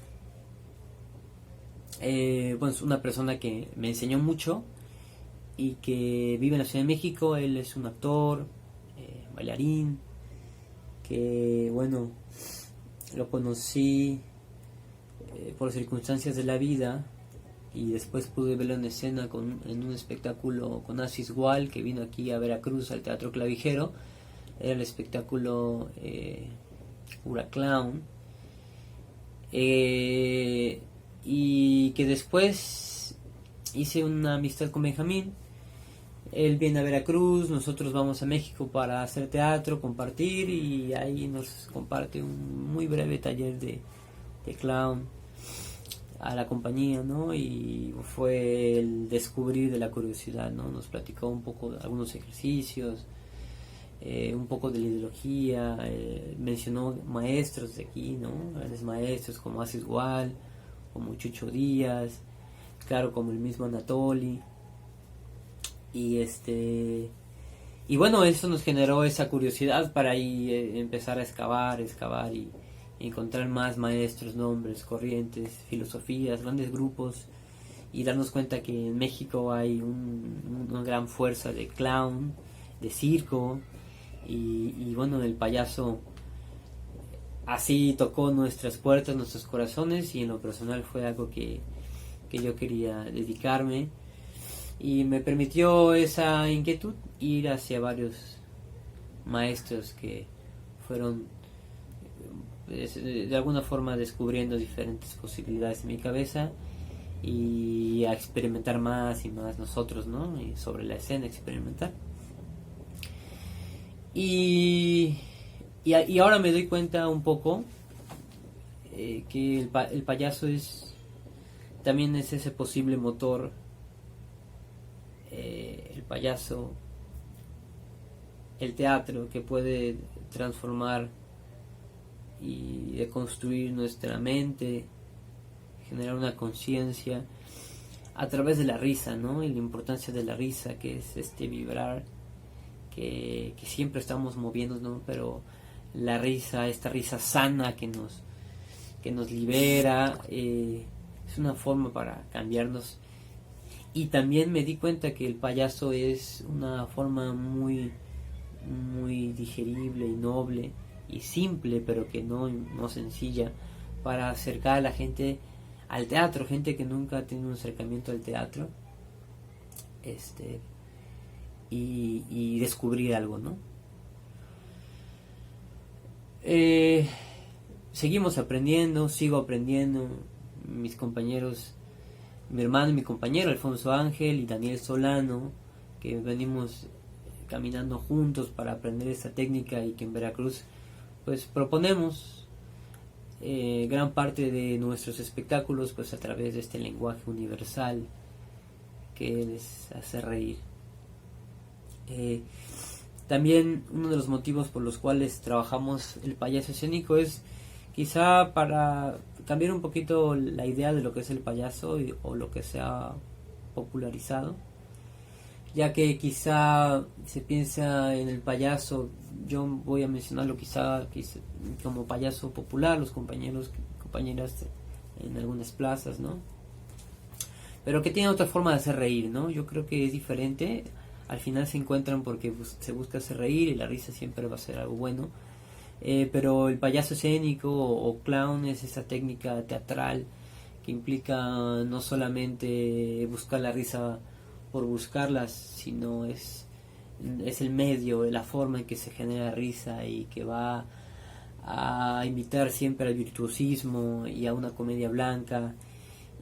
bueno, es una persona que me enseñó mucho y que vive en la Ciudad de México. Él es un actor, bailarín, que bueno, lo conocí por circunstancias de la vida, y después pude verlo en escena en un espectáculo con Asis Gual, que vino aquí a Veracruz al Teatro Clavijero. Era el espectáculo Pura Clown, y que después hice una amistad con Benjamín. Él viene a Veracruz, nosotros vamos a México para hacer teatro, compartir, y ahí nos comparte un muy breve taller de clown a la compañía, ¿no? Y fue el descubrir de la curiosidad, ¿no? Nos platicó un poco de algunos ejercicios, un poco de la ideología, mencionó maestros de aquí, ¿no? Grandes maestros como Asis Gual, como Chucho Díaz, claro, como el mismo Anatoly. Y bueno, eso nos generó esa curiosidad para ahí empezar a excavar y encontrar más maestros, nombres, corrientes, filosofías, grandes grupos, y darnos cuenta que en México hay una gran fuerza de clown, de circo, y bueno, el payaso así tocó nuestras puertas, nuestros corazones, y en lo personal fue algo que yo quería dedicarme. Y me permitió esa inquietud ir hacia varios maestros que fueron de alguna forma descubriendo diferentes posibilidades en mi cabeza, y a experimentar más y más nosotros, ¿no? Y sobre la escena experimentar. Y ahora me doy cuenta un poco que el payaso es también es ese posible motor, el payaso, el teatro, que puede transformar y deconstruir nuestra mente, generar una conciencia a través de la risa, ¿no? Y la importancia de la risa, que es este vibrar, que siempre estamos moviéndonos, ¿no? Pero la risa, esta risa sana que nos libera, es una forma para cambiarnos. Y también me di cuenta que el payaso es una forma muy, muy digerible y noble y simple, pero que no sencilla, para acercar a la gente al teatro, gente que nunca ha tenido un acercamiento al teatro, y descubrir algo, ¿no? Seguimos aprendiendo, sigo aprendiendo. Mis compañeros, mi hermano y mi compañero Alfonso Ángel y Daniel Solano, que venimos caminando juntos para aprender esta técnica, y que en Veracruz pues proponemos gran parte de nuestros espectáculos pues a través de este lenguaje universal que es hacer reír. También uno de los motivos por los cuales trabajamos el payaso escénico es quizá para cambiar un poquito la idea de lo que es el payaso o lo que se ha popularizado, ya que quizá se piensa en el payaso, yo voy a mencionarlo quizá como payaso popular, los compañeras en algunas plazas, ¿no? Pero que tiene otra forma de hacer reír, ¿no? Yo creo que es diferente. Al final se encuentran porque se busca hacer reír, y la risa siempre va a ser algo bueno. Pero el payaso escénico o clown es esa técnica teatral que implica no solamente buscar la risa por buscarlas, sino es el medio, la forma en que se genera risa, y que va a invitar siempre al virtuosismo y a una comedia blanca,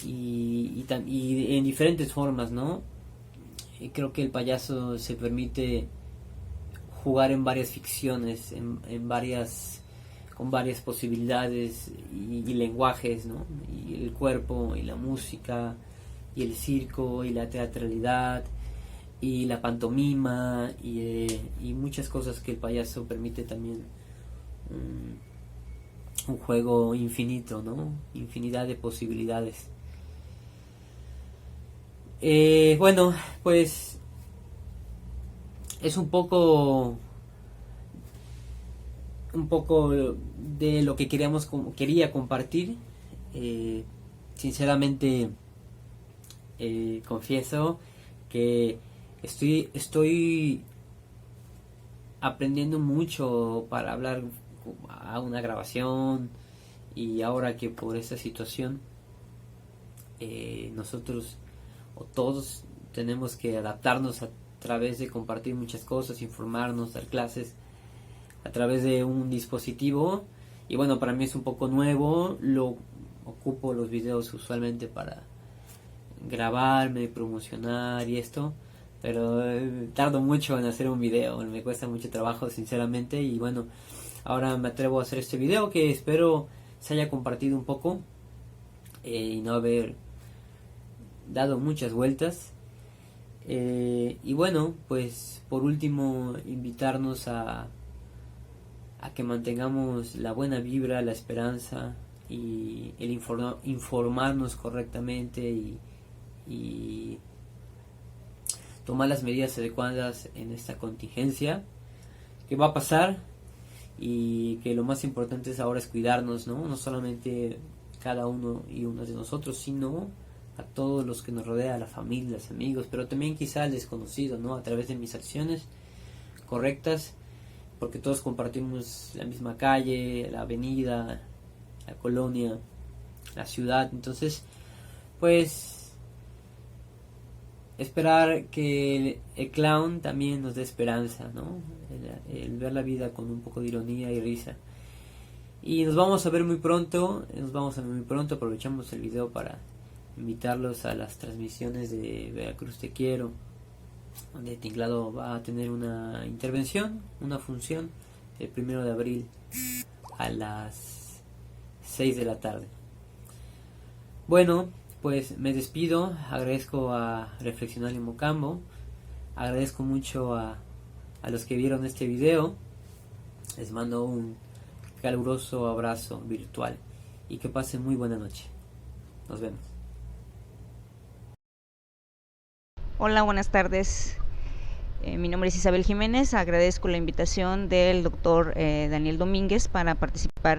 y en diferentes formas, ¿no? Y creo que el payaso se permite jugar en varias ficciones, con varias posibilidades y lenguajes, ¿no? Y el cuerpo y la música y el circo y la teatralidad y la pantomima y muchas cosas que el payaso permite también. Un juego infinito, ¿no? Infinidad de posibilidades. Bueno, pues es un poco de lo que quería compartir. Sinceramente, confieso que estoy aprendiendo mucho para hablar a una grabación, y ahora que por esta situación nosotros o todos tenemos que adaptarnos a través de compartir muchas cosas, informarnos, dar clases a través de un dispositivo. Y bueno, para mí es un poco nuevo, ocupo los videos usualmente para grabarme, promocionar y esto, pero tardo mucho en hacer un video, me cuesta mucho trabajo sinceramente, y bueno, ahora me atrevo a hacer este video que espero se haya compartido un poco y no haber dado muchas vueltas. Y bueno, pues por último invitarnos a que mantengamos la buena vibra, la esperanza y el informarnos correctamente y tomar las medidas adecuadas en esta contingencia que va a pasar, y que lo más importante es ahora es cuidarnos, no solamente cada uno y una de nosotros, sino a todos los que nos rodea, a la familia, los amigos, pero también quizá al desconocido, ¿no? A través de mis acciones correctas, porque todos compartimos la misma calle, la avenida, la colonia, la ciudad. Entonces, pues, esperar que el clown también nos dé esperanza, ¿no? El ver la vida con un poco de ironía y risa. Y nos vamos a ver muy pronto, aprovechamos el video para invitarlos a las transmisiones de Veracruz Te Quiero, donde Tinglado va a tener una intervención, una función el 1 de abril a las 6 de la tarde. Bueno, Pues me despido, agradezco a Reflexionar en Mocambo, agradezco mucho a los que vieron este video, les mando un caluroso abrazo virtual y que pasen muy buena noche. Nos vemos. Hola, buenas tardes. Mi nombre es Isabel Jiménez. Agradezco la invitación del doctor Daniel Domínguez para participar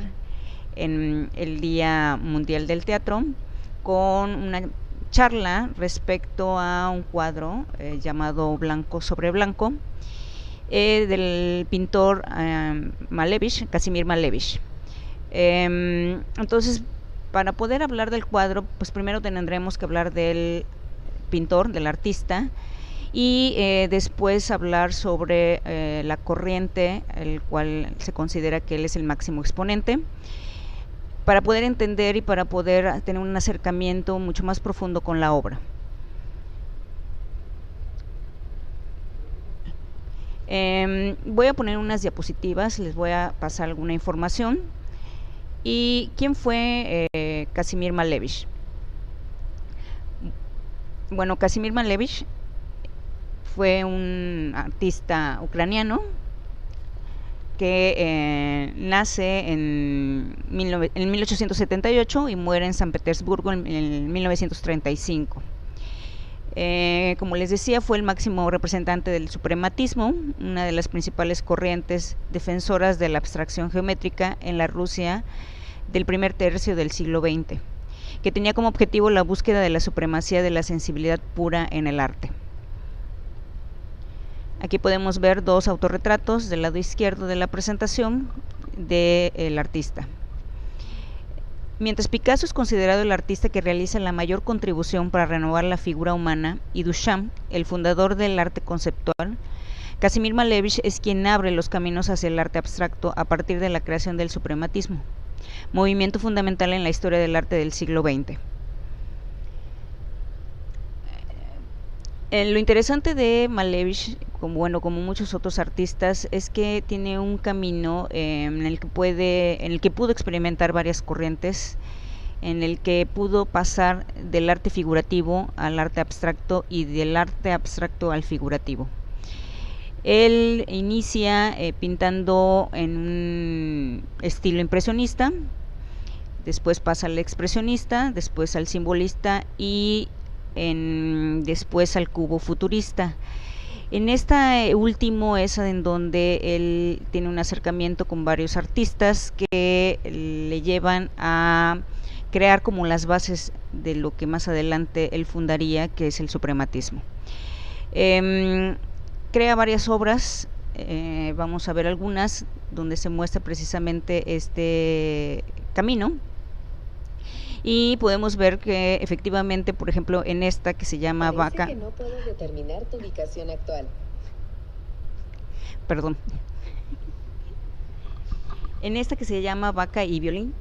en el Día Mundial del Teatro con una charla respecto a un cuadro llamado Blanco sobre Blanco del pintor Malevich, Kazimir Malevich. Entonces, para poder hablar del cuadro, pues primero tendremos que hablar del pintor, del artista, y después hablar sobre la corriente, el cual se considera que él es el máximo exponente, para poder entender y para poder tener un acercamiento mucho más profundo con la obra. Voy a poner unas diapositivas, les voy a pasar alguna información. ¿Y quién fue Kazimir Malevich? Bueno, Kazimir Malevich fue un artista ucraniano que nace en 1878 y muere en San Petersburgo en 1935. Como les decía, fue el máximo representante del suprematismo, una de las principales corrientes defensoras de la abstracción geométrica en la Rusia del primer tercio del siglo XX, que tenía como objetivo la búsqueda de la supremacía de la sensibilidad pura en el arte. Aquí podemos ver dos autorretratos del lado izquierdo de la presentación del artista. Mientras Picasso es considerado el artista que realiza la mayor contribución para renovar la figura humana, y Duchamp, el fundador del arte conceptual, Kazimir Malevich es quien abre los caminos hacia el arte abstracto a partir de la creación del suprematismo, movimiento fundamental en la historia del arte del siglo XX. Lo interesante de Malevich, como muchos otros artistas, es que tiene un camino en el que pudo experimentar varias corrientes, en el que pudo pasar del arte figurativo al arte abstracto y del arte abstracto al figurativo. Él inicia pintando en un estilo impresionista, después pasa al expresionista, después al simbolista y después al cubo futurista. En este último es en donde él tiene un acercamiento con varios artistas que le llevan a crear como las bases de lo que más adelante él fundaría, que es el suprematismo. Crea varias obras, vamos a ver algunas donde se muestra precisamente este camino. Y podemos ver que efectivamente, por ejemplo, en esta que se llama Vaca. Que no puedo determinar tu ubicación actual. Perdón. En esta que se llama Vaca y Violín,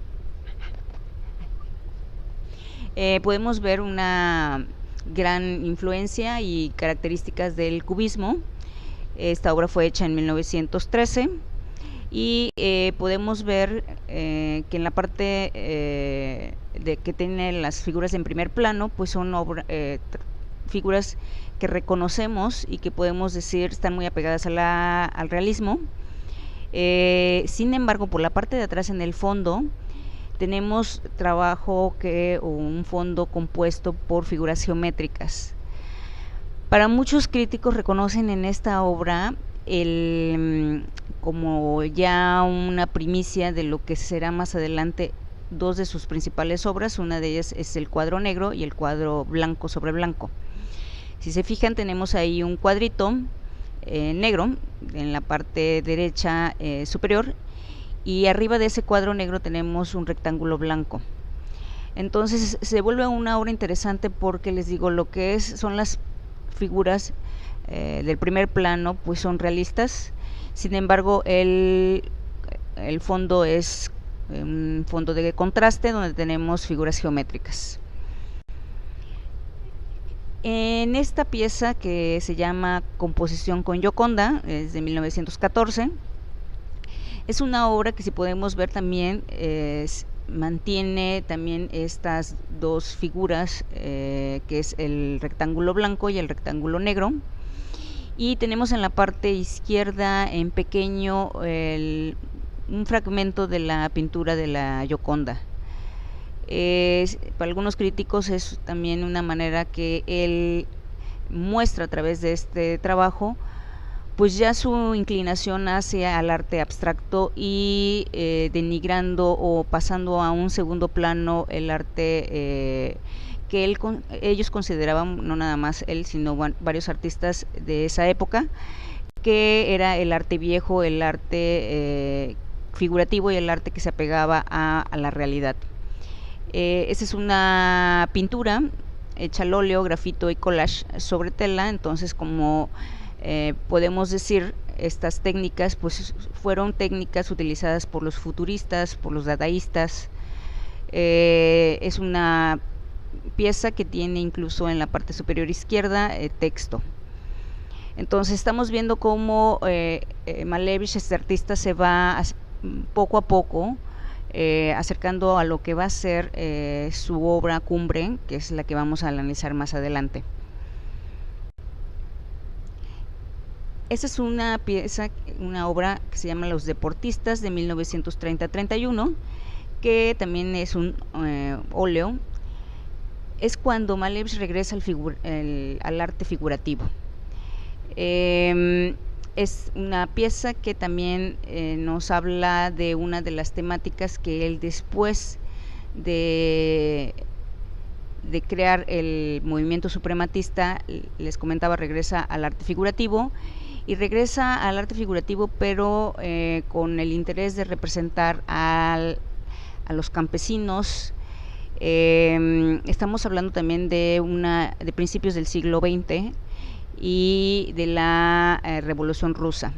podemos ver una gran influencia y características del cubismo. Esta obra fue hecha en 1913. Y podemos ver que en la parte de que tiene las figuras en primer plano, pues son figuras que reconocemos y que podemos decir están muy apegadas al realismo. Sin embargo, por la parte de atrás, en el fondo, tenemos un fondo compuesto por figuras geométricas. Para muchos críticos reconocen en esta obra como ya una primicia de lo que será más adelante dos de sus principales obras. Una de ellas es el cuadro negro y el cuadro blanco sobre blanco. Si se fijan, tenemos ahí un cuadrito negro en la parte derecha superior, y arriba de ese cuadro negro tenemos un rectángulo blanco. Entonces se vuelve una obra interesante porque les digo, lo que son las figuras del primer plano pues son realistas. Sin embargo, el fondo es un fondo de contraste donde tenemos figuras geométricas. En esta pieza, que se llama Composición con Gioconda, es de 1914, es una obra que, si podemos ver también, mantiene también estas dos figuras, que es el rectángulo blanco y el rectángulo negro. Y tenemos en la parte izquierda en pequeño un fragmento de la pintura de la Gioconda. Para algunos críticos es también una manera que él muestra a través de este trabajo pues ya su inclinación hacia el arte abstracto y denigrando o pasando a un segundo plano el arte que ellos consideraban, no nada más él, sino varios artistas de esa época, que era el arte viejo, el arte figurativo y el arte que se apegaba a la realidad. Esta es una pintura hecha al óleo, grafito y collage sobre tela. Entonces, como podemos decir, estas técnicas pues fueron técnicas utilizadas por los futuristas, por los dadaístas. Es una pieza que tiene incluso en la parte superior izquierda texto. Entonces estamos viendo cómo Malevich, este artista, se va poco a poco acercando a lo que va a ser su obra cumbre, que es la que vamos a analizar más adelante. Esta es una pieza, una obra que se llama Los Deportistas, de 1930-31, que también es un óleo. Es cuando Malevich regresa al arte figurativo. Es una pieza que también nos habla de una de las temáticas que él, después de crear el movimiento suprematista, les comentaba, regresa al arte figurativo. Y regresa al arte figurativo, pero con el interés de representar a los campesinos. Estamos hablando también de principios del siglo XX y de la Revolución Rusa.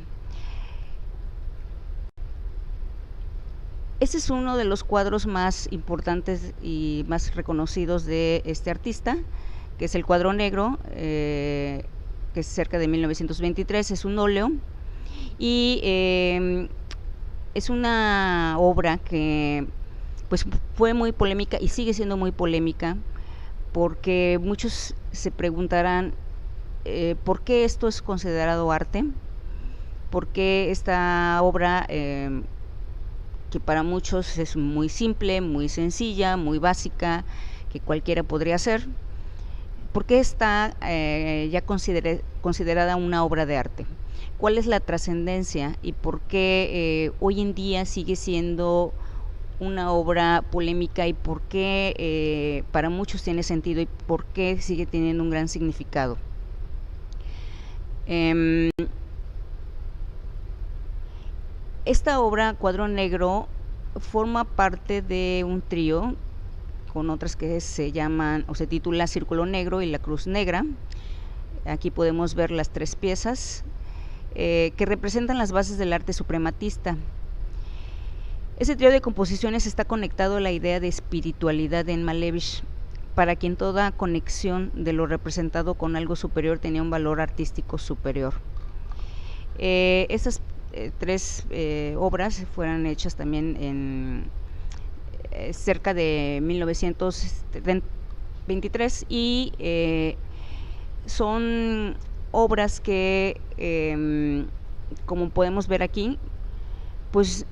Este es uno de los cuadros más importantes y más reconocidos de este artista, que es el cuadro negro, que es cerca de 1923, es un óleo, y es una obra que pues fue muy polémica y sigue siendo muy polémica, porque muchos se preguntarán ¿por qué esto es considerado arte? ¿Por qué esta obra, que para muchos es muy simple, muy sencilla, muy básica, que cualquiera podría hacer, ¿por qué está ya considerada una obra de arte? ¿Cuál es la trascendencia y por qué hoy en día sigue siendo una obra polémica, y por qué para muchos tiene sentido y por qué sigue teniendo un gran significado? Esta obra, Cuadro Negro, forma parte de un trío con otras que se llaman o se titula Círculo Negro y La Cruz Negra. Aquí podemos ver las tres piezas que representan las bases del arte suprematista. Ese trío de composiciones está conectado a la idea de espiritualidad en Malevich, para quien toda conexión de lo representado con algo superior tenía un valor artístico superior. Estas tres obras fueron hechas también en cerca de 1923 y son obras que, como podemos ver aquí, pues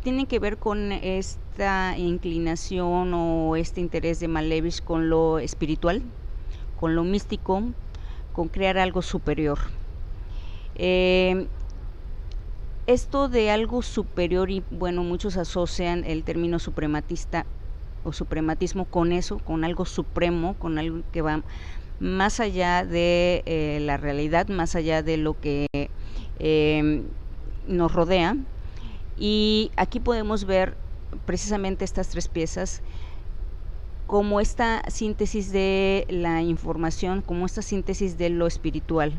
tienen que ver con esta inclinación o este interés de Malevich con lo espiritual, con lo místico, con crear algo superior. Esto de algo superior, y bueno, muchos asocian el término suprematista o suprematismo con eso, con algo supremo, con algo que va más allá de la realidad, más allá de lo que nos rodea. Y aquí podemos ver precisamente estas tres piezas como esta síntesis de la información, como esta síntesis de lo espiritual.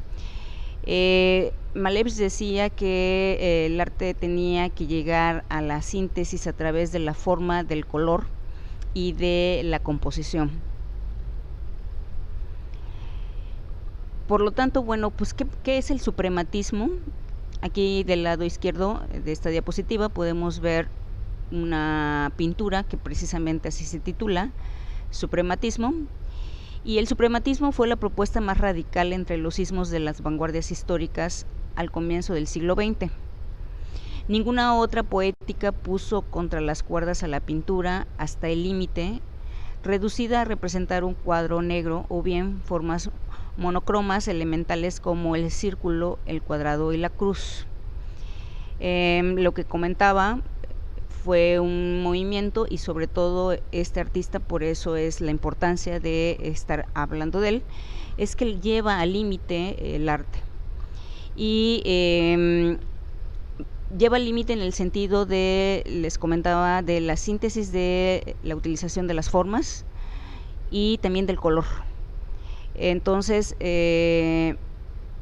Malevich decía que el arte tenía que llegar a la síntesis a través de la forma, del color y de la composición. Por lo tanto, bueno, pues ¿qué es el suprematismo? Aquí del lado izquierdo de esta diapositiva podemos ver una pintura que precisamente así se titula, Suprematismo. Y el suprematismo fue la propuesta más radical entre los ismos de las vanguardias históricas al comienzo del siglo XX. Ninguna otra poética puso contra las cuerdas a la pintura hasta el límite, reducida a representar un cuadro negro o bien formas monocromas elementales como el círculo, el cuadrado y la cruz. Lo que comentaba fue un movimiento, y sobre todo este artista, por eso es la importancia de estar hablando de él, es que lleva al límite el arte. Y lleva al límite en el sentido de, les comentaba, de la síntesis de la utilización de las formas y también del color. Entonces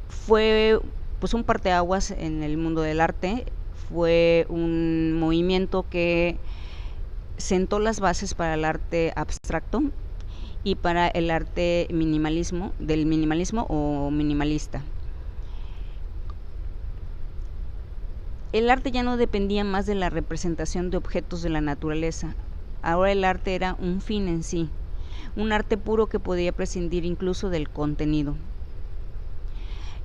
fue pues un parteaguas en el mundo del arte. Fue un movimiento que sentó las bases para el arte abstracto y para el arte del minimalismo o minimalista. El arte ya no dependía más de la representación de objetos de la naturaleza. Ahora el arte era un fin en sí, un arte puro que podía prescindir incluso del contenido.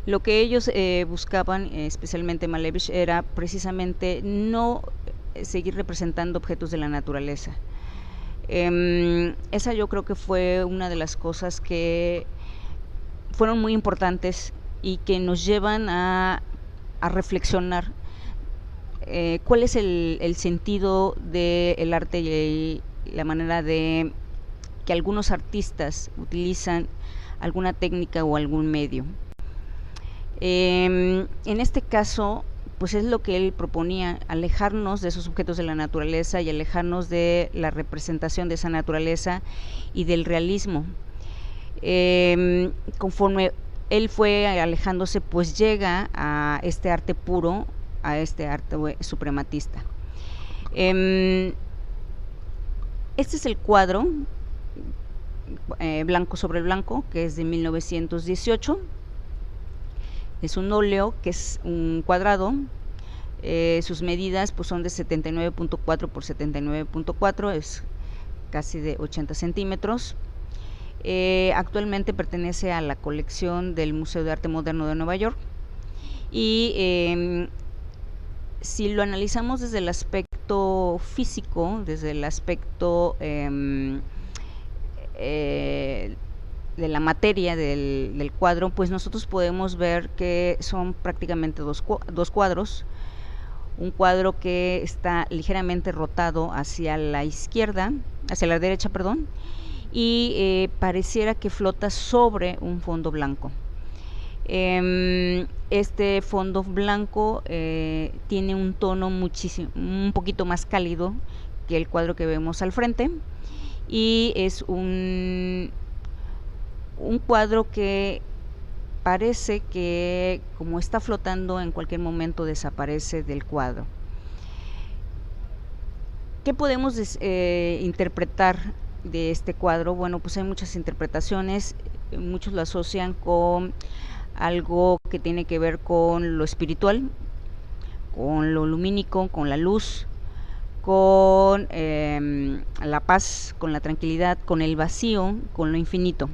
Lo que ellos buscaban, especialmente Malevich, era precisamente no seguir representando objetos de la naturaleza. Esa yo creo que fue una de las cosas que fueron muy importantes y que nos llevan a reflexionar cuál es el sentido del arte y la manera de que algunos artistas utilizan alguna técnica o algún medio. En este caso, pues es lo que él proponía, alejarnos de esos objetos de la naturaleza y alejarnos de la representación de esa naturaleza y del realismo. Conforme él fue alejándose, pues llega a este arte puro, a este arte suprematista. Este es el cuadro Blanco sobre Blanco, que es de 1918. Es un óleo que es un cuadrado. Sus medidas pues son de 79.4 por 79.4, es casi de 80 centímetros. Actualmente pertenece a la colección del Museo de Arte Moderno de Nueva York. Y si lo analizamos desde el aspecto físico, desde el aspecto de la materia del cuadro, pues nosotros podemos ver que son prácticamente dos cuadros. Un cuadro que está ligeramente rotado hacia la derecha, y pareciera que flota sobre un fondo blanco. Este fondo blanco tiene un tono un poquito más cálido que el cuadro que vemos al frente, y es un cuadro que parece que, como está flotando, en cualquier momento desaparece del cuadro. ¿Qué podemos interpretar de este cuadro? Bueno, pues hay muchas interpretaciones. Muchos lo asocian con algo que tiene que ver con lo espiritual, con lo lumínico, con la luz, con la paz, con la tranquilidad, con el vacío, con lo infinito.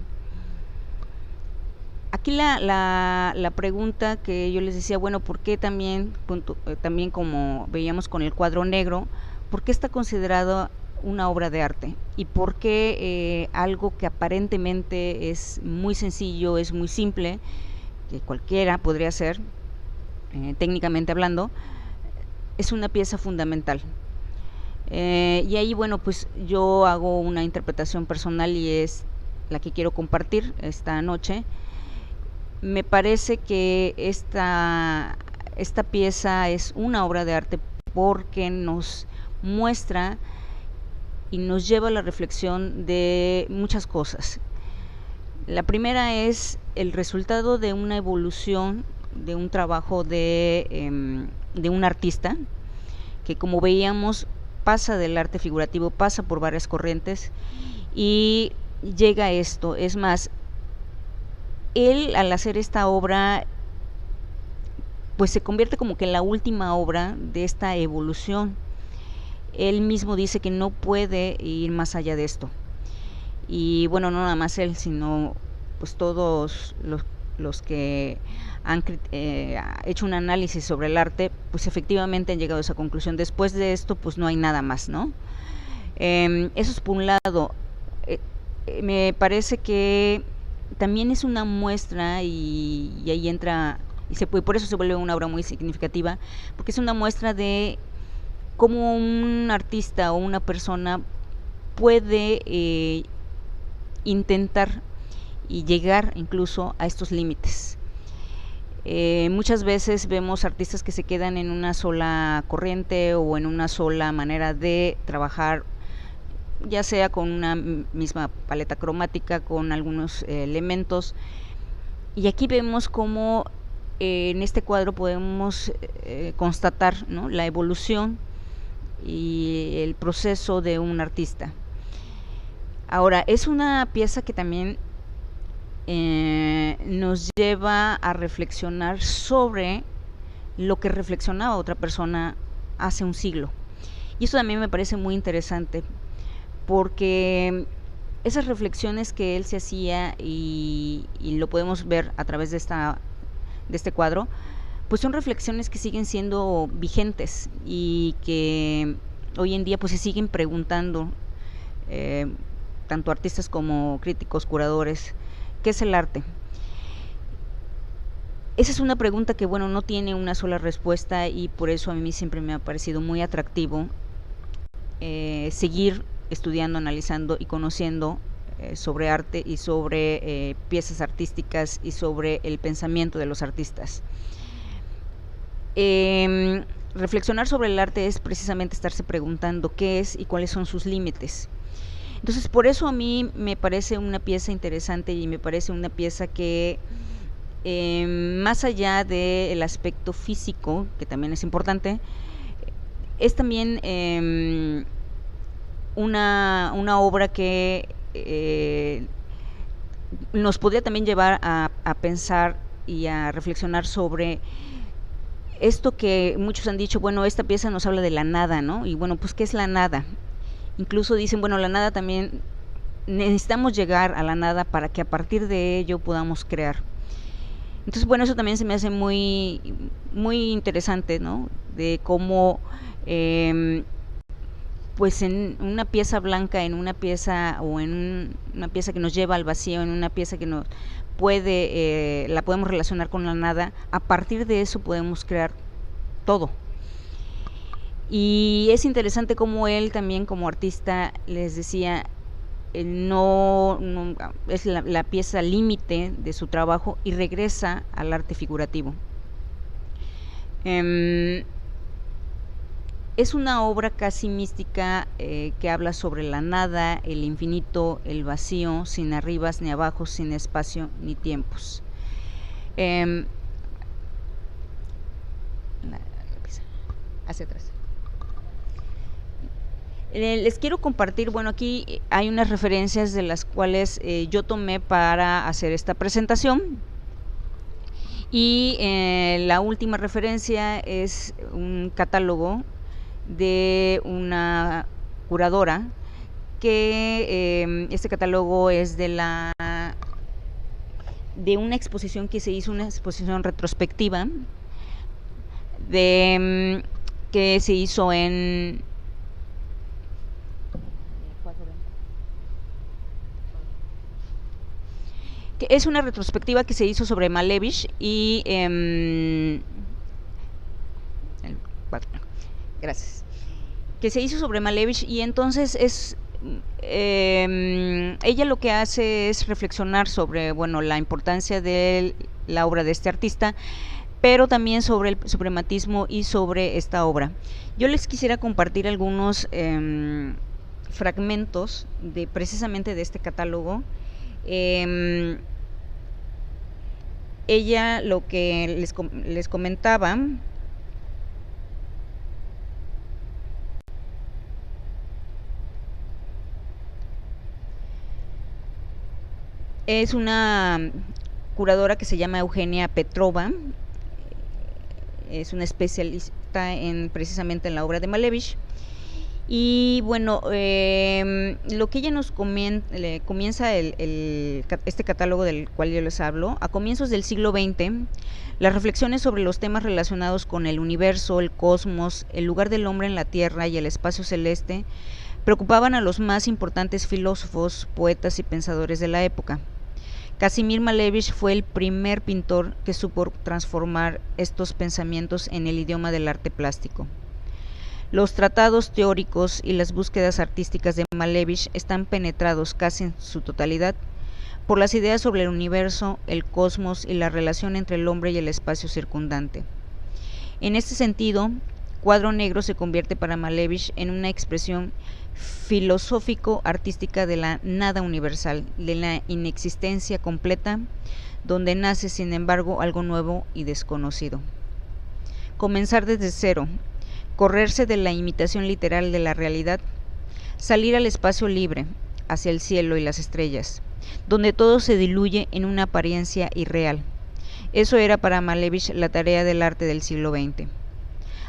Aquí la pregunta que yo les decía, bueno, ¿por qué también como veíamos con el cuadro negro, por qué está considerado una obra de arte? ¿Y por qué algo que aparentemente es muy sencillo, es muy simple, que cualquiera podría hacer, técnicamente hablando, es una pieza fundamental? Y ahí, bueno, pues yo hago una interpretación personal y es la que quiero compartir esta noche. Me parece que esta pieza es una obra de arte porque nos muestra y nos lleva a la reflexión de muchas cosas. La primera es el resultado de una evolución, de un trabajo de un artista que, como veíamos, pasa del arte figurativo, pasa por varias corrientes y llega a esto. Es más, él, al hacer esta obra, pues se convierte como que en la última obra de esta evolución. él mismo dice que no puede ir más allá de esto. Y bueno, no nada más él, sino pues todos los que han hecho un análisis sobre el arte, pues efectivamente han llegado a esa conclusión. Después de esto, pues no hay nada más, ¿no? Eso es por un lado. Me parece que también es una muestra, y ahí entra, y por eso se vuelve una obra muy significativa, porque es una muestra de cómo un artista o una persona puede intentar y llegar incluso a estos límites. Muchas veces vemos artistas que se quedan en una sola corriente o en una sola manera de trabajar, ya sea con una misma paleta cromática, con algunos elementos, y aquí vemos cómo en este cuadro podemos constatar, ¿no?, la evolución y el proceso de un artista. Ahora, es una pieza que también nos lleva a reflexionar sobre lo que reflexionaba otra persona hace un siglo, y eso también me parece muy interesante, porque esas reflexiones que él se hacía, y lo podemos ver a través de este cuadro, pues son reflexiones que siguen siendo vigentes y que hoy en día pues se siguen preguntando, tanto artistas como críticos, curadores, ¿qué es el arte? Esa es una pregunta que, bueno, no tiene una sola respuesta, y por eso a mí siempre me ha parecido muy atractivo seguir estudiando, analizando y conociendo sobre arte y sobre piezas artísticas y sobre el pensamiento de los artistas. Reflexionar sobre el arte es precisamente estarse preguntando qué es y cuáles son sus límites. Entonces, por eso a mí me parece una pieza interesante, y me parece una pieza que, más allá del aspecto físico, que también es importante, es también una obra que nos podría también llevar a pensar y a reflexionar sobre esto que muchos han dicho, bueno, esta pieza nos habla de la nada, ¿no? Y bueno, pues, ¿qué es la nada? Incluso dicen, bueno, la nada también, necesitamos llegar a la nada para que a partir de ello podamos crear. Entonces, bueno, eso también se me hace muy, muy interesante, ¿no? De cómo pues en una pieza blanca, en una pieza, o en una pieza que nos lleva al vacío, en una pieza que nos puede, la podemos relacionar con la nada, a partir de eso podemos crear todo. Y es interesante cómo él también, como artista, les decía, no es la pieza límite de su trabajo, y regresa al arte figurativo. Es una obra casi mística, que habla sobre la nada, el infinito, el vacío, sin arribas ni abajos, sin espacio ni tiempos. Hacia atrás. Les quiero compartir, bueno, aquí hay unas referencias de las cuales yo tomé para hacer esta presentación. Y la última referencia es un catálogo de una curadora, que este catálogo es de una exposición que se hizo, una exposición retrospectiva que se hizo en que es una retrospectiva que se hizo sobre Malevich, y gracias, que se hizo sobre Malevich, y entonces es ella lo que hace es reflexionar sobre, bueno, la importancia de la obra de este artista, pero también sobre el suprematismo y sobre esta obra. Yo les quisiera compartir algunos fragmentos precisamente de este catálogo. Ella lo que les comentaba es una curadora que se llama Eugenia Petrova, es una especialista precisamente en la obra de Malevich, Y bueno, lo que ella nos comienza este catálogo del cual yo les hablo, a comienzos del siglo XX, las reflexiones sobre los temas relacionados con el universo, el cosmos, el lugar del hombre en la Tierra y el espacio celeste, preocupaban a los más importantes filósofos, poetas y pensadores de la época. Kazimir Malevich fue el primer pintor que supo transformar estos pensamientos en el idioma del arte plástico. Los tratados teóricos y las búsquedas artísticas de Malevich están penetrados casi en su totalidad por las ideas sobre el universo, el cosmos y la relación entre el hombre y el espacio circundante. En este sentido, Cuadro Negro se convierte para Malevich en una expresión filosófico-artística de la nada universal, de la inexistencia completa, donde nace, sin embargo, algo nuevo y desconocido. Comenzar desde cero, correrse de la imitación literal de la realidad, salir al espacio libre, hacia el cielo y las estrellas, donde todo se diluye en una apariencia irreal. Eso era para Malevich la tarea del arte del siglo XX.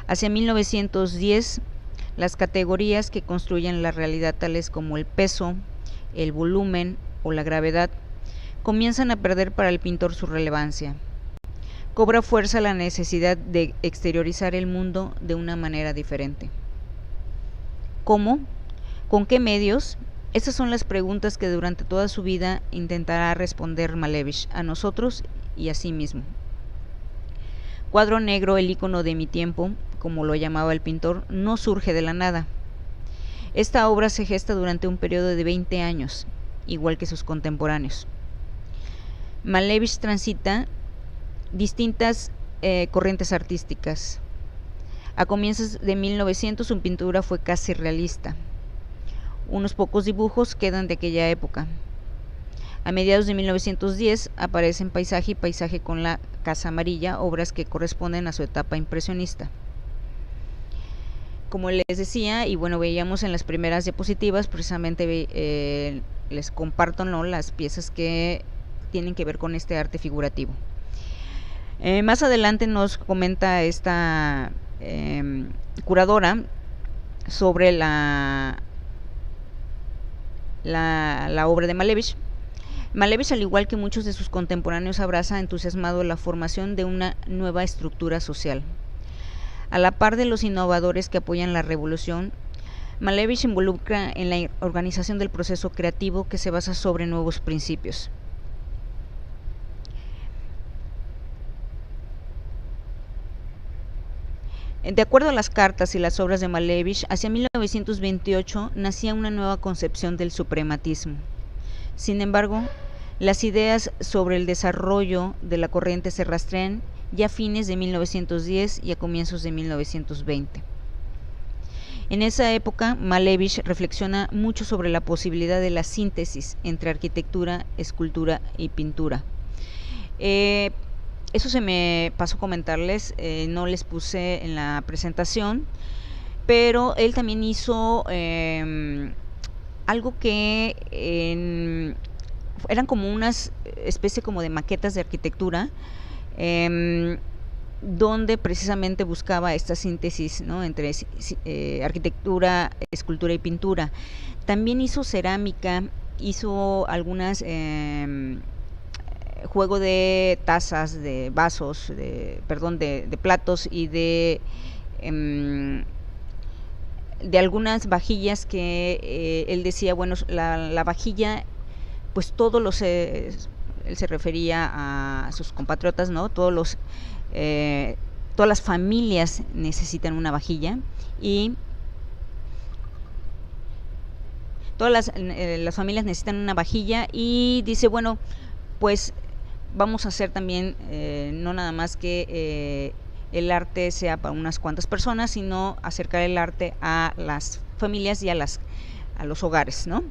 Hacia 1910, las categorías que construyen la realidad, tales como el peso, el volumen o la gravedad, comienzan a perder para el pintor su relevancia. Cobra fuerza la necesidad de exteriorizar el mundo de una manera diferente. ¿Cómo? ¿Con qué medios? Estas son las preguntas que durante toda su vida intentará responder Malevich a nosotros y a sí mismo. Cuadro Negro, el ícono de mi tiempo, como lo llamaba el pintor, no surge de la nada. Esta obra se gesta durante un periodo de 20 años, igual que sus contemporáneos. Malevich transita distintas corrientes artísticas. A comienzos de 1900 su pintura fue casi realista. Unos pocos dibujos quedan de aquella época. A mediados de 1910 aparecen Paisaje y Paisaje con la Casa Amarilla, obras que corresponden a su etapa impresionista. Como les decía, y bueno, veíamos en las primeras diapositivas, precisamente les comparto, ¿no?, las piezas que tienen que ver con este arte figurativo. Más adelante nos comenta esta curadora sobre la obra de Malevich. Malevich, al igual que muchos de sus contemporáneos, abraza entusiasmado la formación de una nueva estructura social. A la par de los innovadores que apoyan la revolución, Malevich se involucra en la organización del proceso creativo que se basa sobre nuevos principios. De acuerdo a las cartas y las obras de Malevich, hacia 1928 nacía una nueva concepción del suprematismo. Sin embargo, las ideas sobre el desarrollo de la corriente se rastrean ya a fines de 1910 y a comienzos de 1920. En esa época, Malevich reflexiona mucho sobre la posibilidad de la síntesis entre arquitectura, escultura y pintura. Eso se me pasó a comentarles, no les puse en la presentación, pero él también hizo algo que eran como unas especie como de maquetas de arquitectura, donde precisamente buscaba esta síntesis, ¿no?, entre arquitectura, escultura y pintura. También hizo cerámica, hizo algunas juego de tazas, de vasos, de platos y de algunas vajillas que él decía, bueno, la vajilla, pues él se refería a sus compatriotas, ¿no? Todas las familias necesitan una vajilla y todas las familias necesitan una vajilla, y dice, bueno, pues vamos a hacer también no nada más que el arte sea para unas cuantas personas, sino acercar el arte a las familias y a los hogares, ¿no?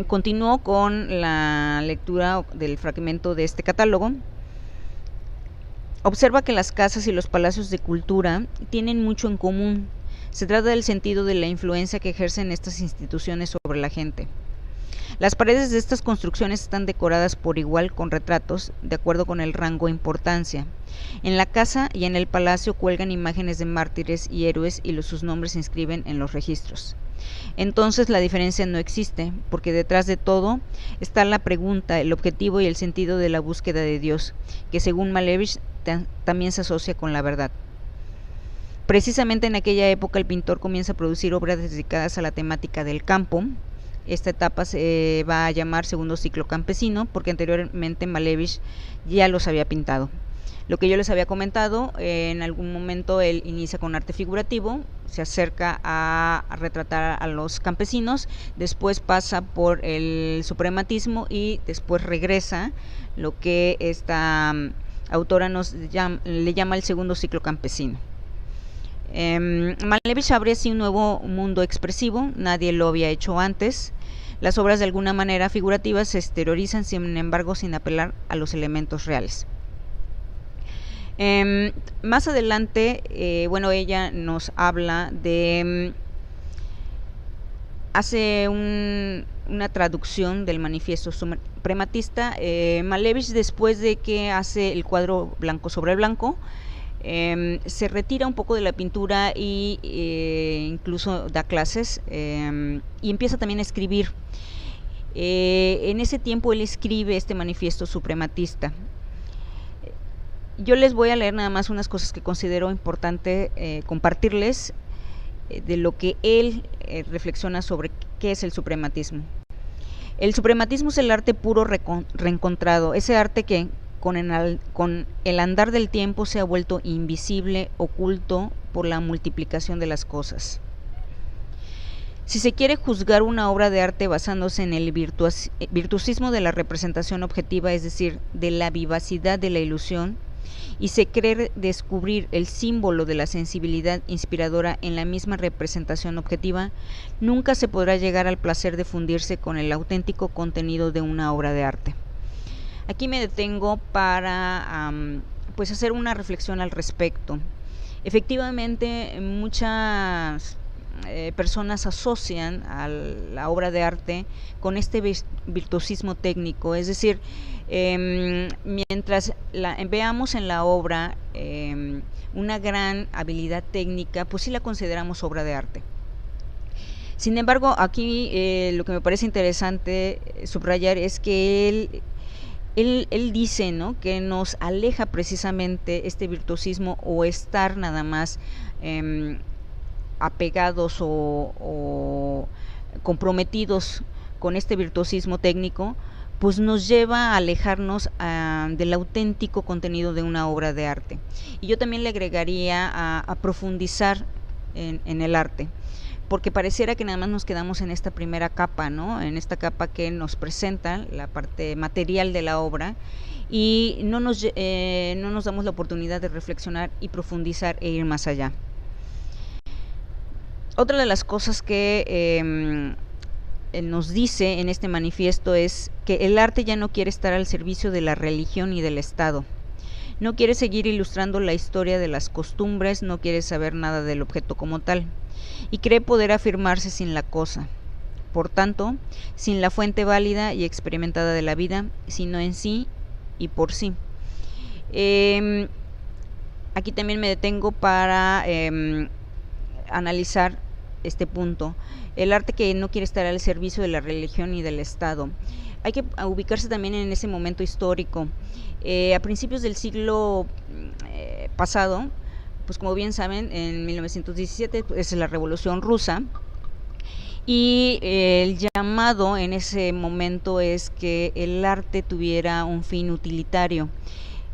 Continuó con la lectura del fragmento de este catálogo. Observa que las casas y los palacios de cultura tienen mucho en común. Se trata del sentido de la influencia que ejercen estas instituciones sobre la gente. Las paredes de estas construcciones están decoradas por igual con retratos, de acuerdo con el rango e importancia. En la casa y en el palacio cuelgan imágenes de mártires y héroes y sus nombres se inscriben en los registros. Entonces la diferencia no existe, porque detrás de todo está la pregunta, el objetivo y el sentido de la búsqueda de Dios, que según Malevich también se asocia con la verdad. Precisamente en aquella época el pintor comienza a producir obras dedicadas a la temática del campo. Esta etapa se va a llamar segundo ciclo campesino, porque anteriormente Malevich ya los había pintado. Lo que yo les había comentado, en algún momento él inicia con arte figurativo, se acerca a retratar a los campesinos, después pasa por el suprematismo y después regresa lo que esta autora le llama el segundo ciclo campesino. Malevich abre así un nuevo mundo expresivo, nadie lo había hecho antes. Las obras de alguna manera figurativas se exteriorizan, sin embargo, sin apelar a los elementos reales. Más adelante, ella nos habla de... hace una traducción del manifiesto suprematista. Malevich, después de que hace el cuadro blanco sobre blanco, se retira un poco de la pintura y incluso da clases y empieza también a escribir. En ese tiempo él escribe este manifiesto suprematista. Yo les voy a leer nada más unas cosas que considero importante compartirles de lo que él reflexiona sobre qué es el suprematismo. El suprematismo es el arte puro reencontrado, ese arte que con el andar del tiempo se ha vuelto invisible, oculto por la multiplicación de las cosas. Si se quiere juzgar una obra de arte basándose en el virtuosismo de la representación objetiva, es decir, de la vivacidad de la ilusión, y se cree descubrir el símbolo de la sensibilidad inspiradora en la misma representación objetiva, nunca se podrá llegar al placer de fundirse con el auténtico contenido de una obra de arte. Aquí me detengo para hacer una reflexión al respecto. Efectivamente, muchas personas asocian a la obra de arte con este virtuosismo técnico, es decir, mientras veamos en la obra una gran habilidad técnica, pues sí la consideramos obra de arte. Sin embargo, aquí lo que me parece interesante subrayar es que él dice, ¿no?, que nos aleja precisamente este virtuosismo o estar nada más apegados o comprometidos con este virtuosismo técnico, pues nos lleva a alejarnos del auténtico contenido de una obra de arte. Y yo también le agregaría a profundizar en el arte, porque pareciera que nada más nos quedamos en esta primera capa, ¿no?, en esta capa que nos presenta la parte material de la obra, y no nos damos la oportunidad de reflexionar y profundizar e ir más allá. Otra de las cosas que nos dice en este manifiesto es que el arte ya no quiere estar al servicio de la religión y del Estado. No quiere seguir ilustrando la historia de las costumbres, no quiere saber nada del objeto como tal, y cree poder afirmarse sin la cosa. Por tanto, sin la fuente válida y experimentada de la vida, sino en sí y por sí. Aquí también me detengo para analizar este punto. El arte que no quiere estar al servicio de la religión y del Estado. Hay que ubicarse también en ese momento histórico. A principios del siglo pasado, pues como bien saben, en 1917 es la Revolución Rusa, y el llamado en ese momento es que el arte tuviera un fin utilitario.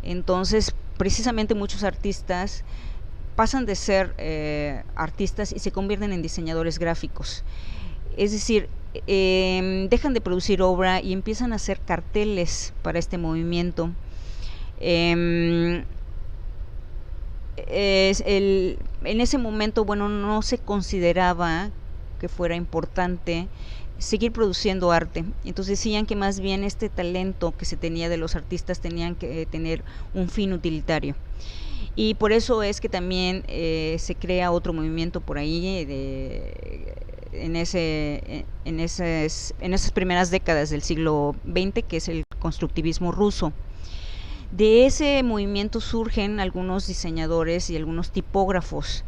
Entonces, precisamente muchos artistas pasan de ser artistas y se convierten en diseñadores gráficos. Es decir, dejan de producir obra y empiezan a hacer carteles para este movimiento. En ese momento, no se consideraba que fuera importante seguir produciendo arte. Entonces decían que más bien este talento que se tenía de los artistas tenían que tener un fin utilitario. Y por eso es que también se crea otro movimiento por ahí en esas primeras décadas del siglo XX, que es el constructivismo ruso. De ese movimiento surgen algunos diseñadores y algunos tipógrafos,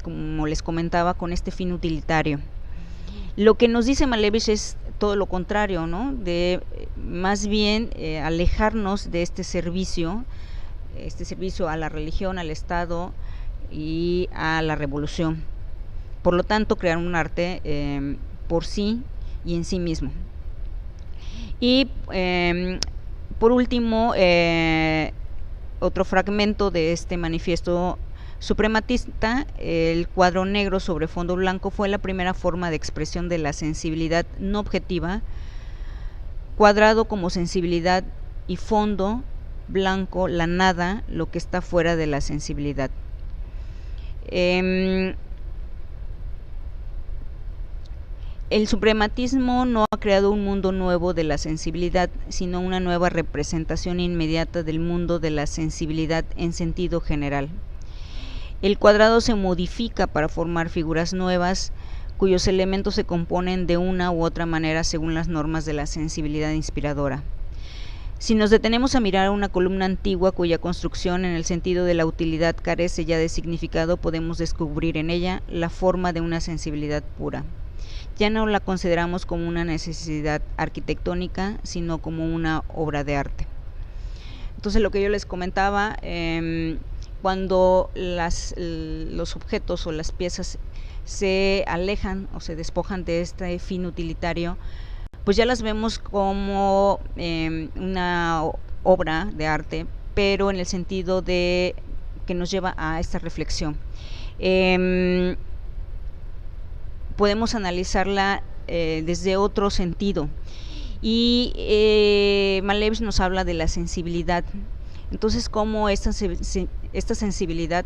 como les comentaba, con este fin utilitario. Lo que nos dice Malevich es todo lo contrario, ¿no? De más bien alejarnos de este servicio a la religión, al Estado y a la revolución. Por lo tanto, crear un arte por sí y en sí mismo. Y por último, otro fragmento de este manifiesto suprematista, el cuadro negro sobre fondo blanco fue la primera forma de expresión de la sensibilidad no objetiva, cuadrado como sensibilidad y fondo blanco, la nada, lo que está fuera de la sensibilidad. El suprematismo no ha creado un mundo nuevo de la sensibilidad, sino una nueva representación inmediata del mundo de la sensibilidad en sentido general. El cuadrado se modifica para formar figuras nuevas, cuyos elementos se componen de una u otra manera según las normas de la sensibilidad inspiradora. Si nos detenemos a mirar una columna antigua cuya construcción en el sentido de la utilidad carece ya de significado, podemos descubrir en ella la forma de una sensibilidad pura. Ya no la consideramos como una necesidad arquitectónica, sino como una obra de arte. Entonces, lo que yo les comentaba, cuando los objetos o las piezas se alejan o se despojan de este fin utilitario, pues ya las vemos como una obra de arte, pero en el sentido de que nos lleva a esta reflexión. Podemos analizarla desde otro sentido, y Malevich nos habla de la sensibilidad. Entonces, cómo esta sensibilidad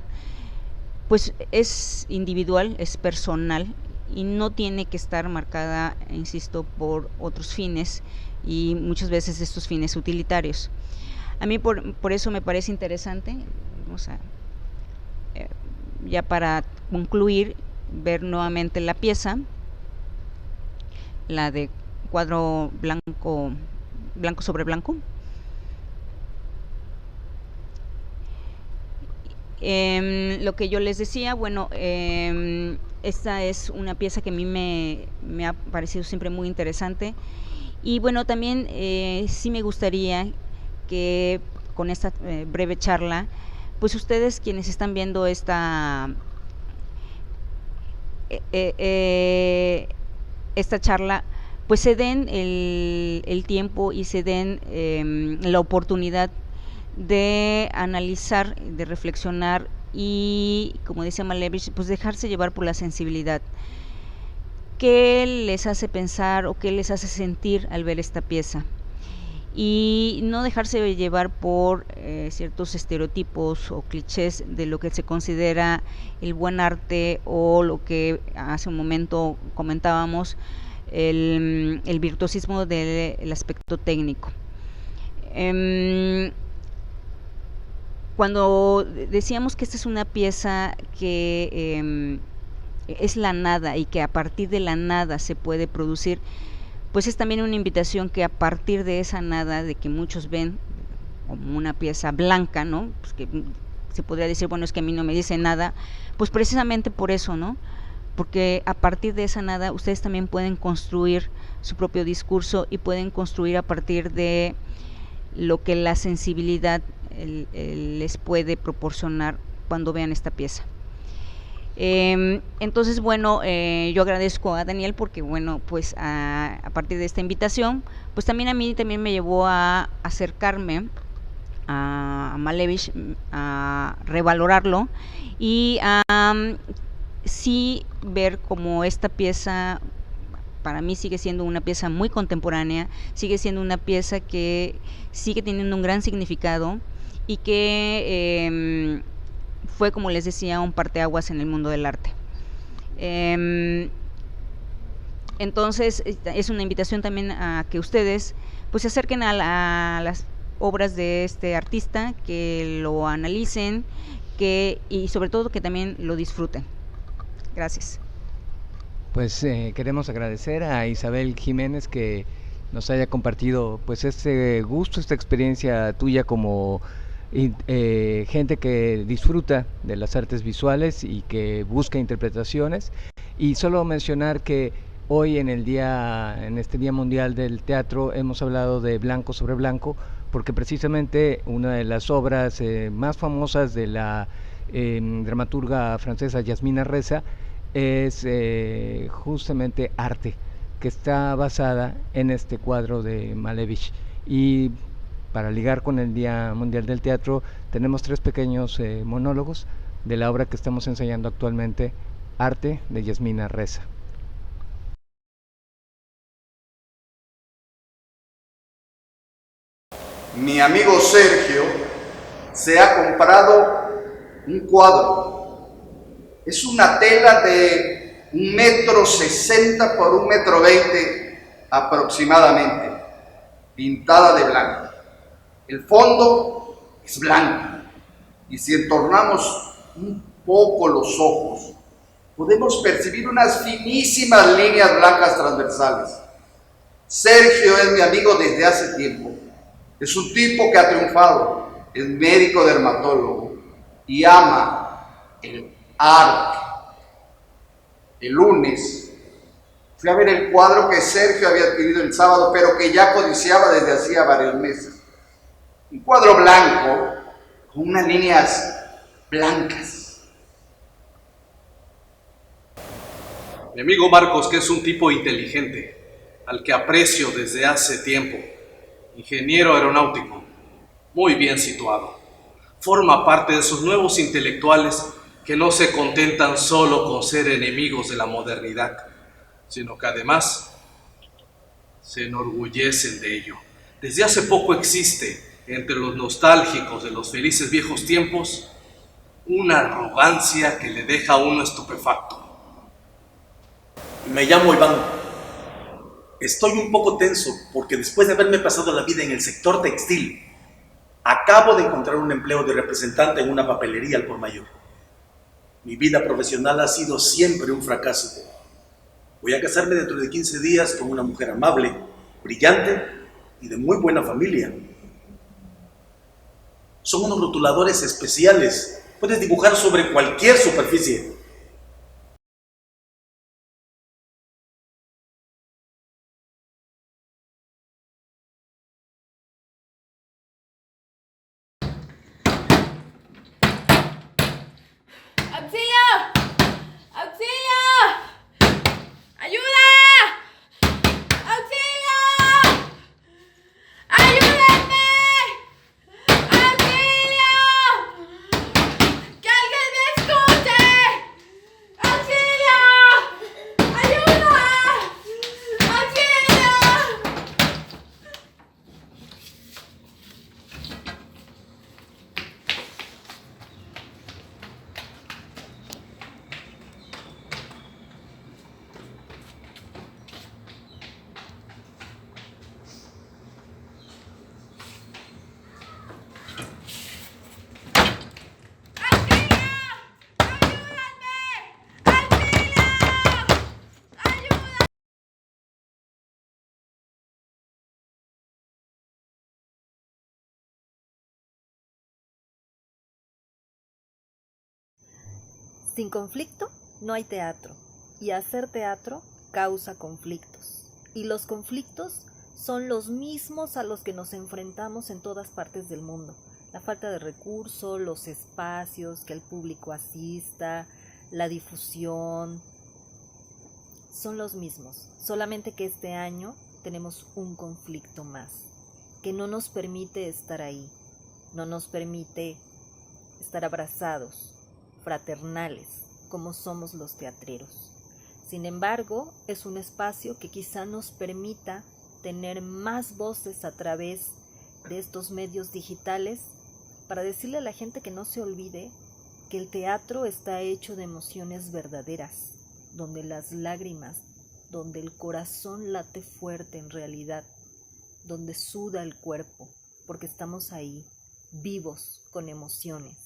pues es individual, es personal, y no tiene que estar marcada, insisto, por otros fines, y muchas veces estos fines utilitarios. A mí por eso me parece interesante, ya para concluir, ver nuevamente la pieza, la de cuadro blanco sobre blanco. Lo que yo les decía, bueno, esta es una pieza que a mí me ha parecido siempre muy interesante, y bueno, también sí me gustaría que con esta breve charla, pues ustedes quienes están viendo esta charla, pues se den el tiempo y se den la oportunidad de analizar, de reflexionar y, como decía Malevich, pues dejarse llevar por la sensibilidad. ¿Qué les hace pensar o qué les hace sentir al ver esta pieza? Y no dejarse llevar por ciertos estereotipos o clichés de lo que se considera el buen arte, o lo que hace un momento comentábamos, el virtuosismo del aspecto técnico. Cuando decíamos que esta es una pieza que es la nada y que a partir de la nada se puede producir, pues es también una invitación que a partir de esa nada, de que muchos ven como una pieza blanca, ¿no? Pues que se podría decir, bueno, es que a mí no me dice nada, pues precisamente por eso, ¿no? Porque a partir de esa nada ustedes también pueden construir su propio discurso y pueden construir a partir de lo que la sensibilidad les puede proporcionar cuando vean esta pieza. Entonces, bueno, yo agradezco a Daniel porque, bueno, pues a partir de esta invitación, pues también a mí también me llevó a acercarme a Malevich, a revalorarlo y a sí ver cómo esta pieza para mí sigue siendo una pieza muy contemporánea, sigue siendo una pieza que sigue teniendo un gran significado y que fue, como les decía, un parteaguas en el mundo del arte. Entonces, es una invitación también a que ustedes pues se acerquen a las obras de este artista, que lo analicen, y sobre todo que también lo disfruten. Gracias. Pues queremos agradecer a Isabel Jiménez que nos haya compartido pues este gusto, esta experiencia tuya como gente que disfruta de las artes visuales y que busca interpretaciones. Y solo mencionar que hoy en este Día Mundial del Teatro hemos hablado de Blanco sobre Blanco, porque precisamente una de las obras más famosas de la dramaturga francesa Yasmina Reza es justamente Arte, que está basada en este cuadro de Malevich. Y para ligar con el Día Mundial del Teatro tenemos 3 pequeños monólogos de la obra que estamos ensayando actualmente, Arte, de Yasmina Reza. Mi amigo Sergio se ha comprado un cuadro. Es una tela de 1,60 m por 1,20 m aproximadamente, pintada de blanco. El fondo es blanco y si entornamos un poco los ojos, podemos percibir unas finísimas líneas blancas transversales. Sergio es mi amigo desde hace tiempo. Es un tipo que ha triunfado, es médico dermatólogo y ama el arte. El lunes fui a ver el cuadro que Sergio había adquirido el sábado, pero que ya codiciaba desde hacía varios meses. Un cuadro blanco con unas líneas blancas. Mi amigo Marcos, que es un tipo inteligente, al que aprecio desde hace tiempo, ingeniero aeronáutico, muy bien situado. Forma parte de esos nuevos intelectuales que no se contentan solo con ser enemigos de la modernidad, sino que además se enorgullecen de ello. Desde hace poco existe, entre los nostálgicos de los felices viejos tiempos, una arrogancia que le deja a uno estupefacto. Me llamo Iván. Estoy un poco tenso porque después de haberme pasado la vida en el sector textil, acabo de encontrar un empleo de representante en una papelería al por mayor. Mi vida profesional ha sido siempre un fracaso. Voy a casarme dentro de 15 días con una mujer amable, brillante y de muy buena familia. Son unos rotuladores especiales. Puedes dibujar sobre cualquier superficie. Sin conflicto no hay teatro, y hacer teatro causa conflictos. Y los conflictos son los mismos a los que nos enfrentamos en todas partes del mundo. La falta de recursos, los espacios, que el público asista, la difusión, son los mismos. Solamente que este año tenemos un conflicto más, que no nos permite estar ahí, no nos permite estar abrazados, fraternales, como somos los teatreros. Sin embargo, es un espacio que quizá nos permita tener más voces a través de estos medios digitales para decirle a la gente que no se olvide que el teatro está hecho de emociones verdaderas, donde las lágrimas, donde el corazón late fuerte en realidad, donde suda el cuerpo, porque estamos ahí, vivos, con emociones.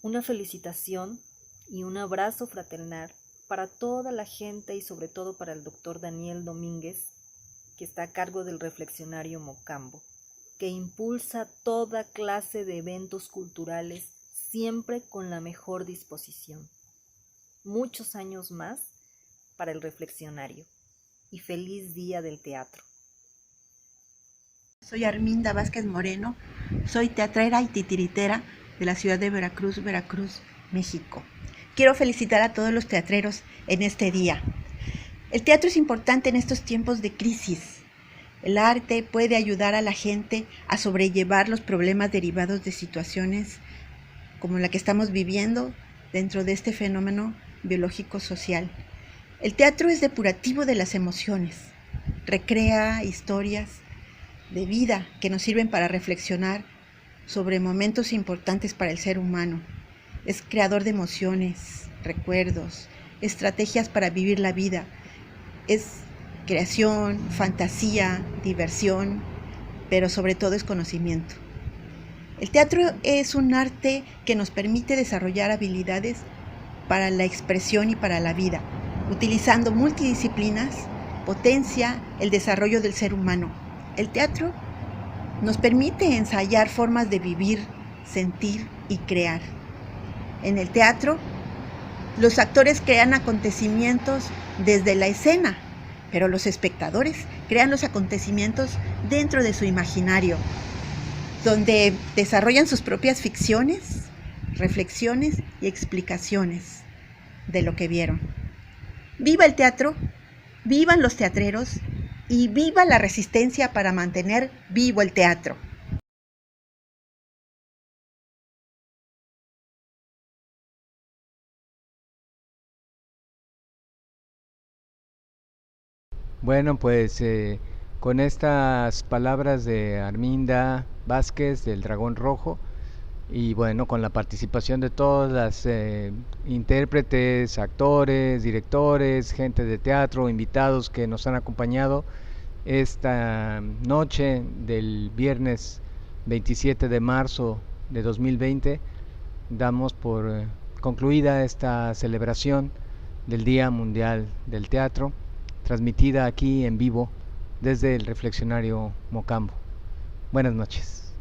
Una felicitación y un abrazo fraternal para toda la gente y sobre todo para el doctor Daniel Domínguez, que está a cargo del Reflexionario Mocambo, que impulsa toda clase de eventos culturales siempre con la mejor disposición. Muchos años más para el Reflexionario y feliz Día del Teatro. Soy Arminda Vázquez Moreno, soy teatrera y titiritera de la ciudad de Veracruz, México. Quiero felicitar a todos los teatreros en este día. El teatro es importante en estos tiempos de crisis. El arte puede ayudar a la gente a sobrellevar los problemas derivados de situaciones como la que estamos viviendo dentro de este fenómeno biológico social. El teatro es depurativo de las emociones, recrea historias de vida que nos sirven para reflexionar sobre momentos importantes para el ser humano. Es creador de emociones, recuerdos, estrategias para vivir la vida. Es creación, fantasía, diversión, pero sobre todo es conocimiento. El teatro es un arte que nos permite desarrollar habilidades para la expresión y para la vida. Utilizando multidisciplinas, potencia el desarrollo del ser humano. El teatro nos permite ensayar formas de vivir, sentir y crear. En el teatro, los actores crean acontecimientos desde la escena, pero los espectadores crean los acontecimientos dentro de su imaginario, donde desarrollan sus propias ficciones, reflexiones y explicaciones de lo que vieron. ¡Viva el teatro! ¡Vivan los teatreros! Y viva la resistencia para mantener vivo el teatro. Bueno, pues con estas palabras de Arminda Vázquez del Dragón Rojo y bueno, con la participación de todas las intérpretes, actores, directores, gente de teatro, invitados que nos han acompañado esta noche del viernes 27 de marzo de 2020, damos por concluida esta celebración del Día Mundial del Teatro, transmitida aquí en vivo desde el Reflexionario Mocambo. Buenas noches.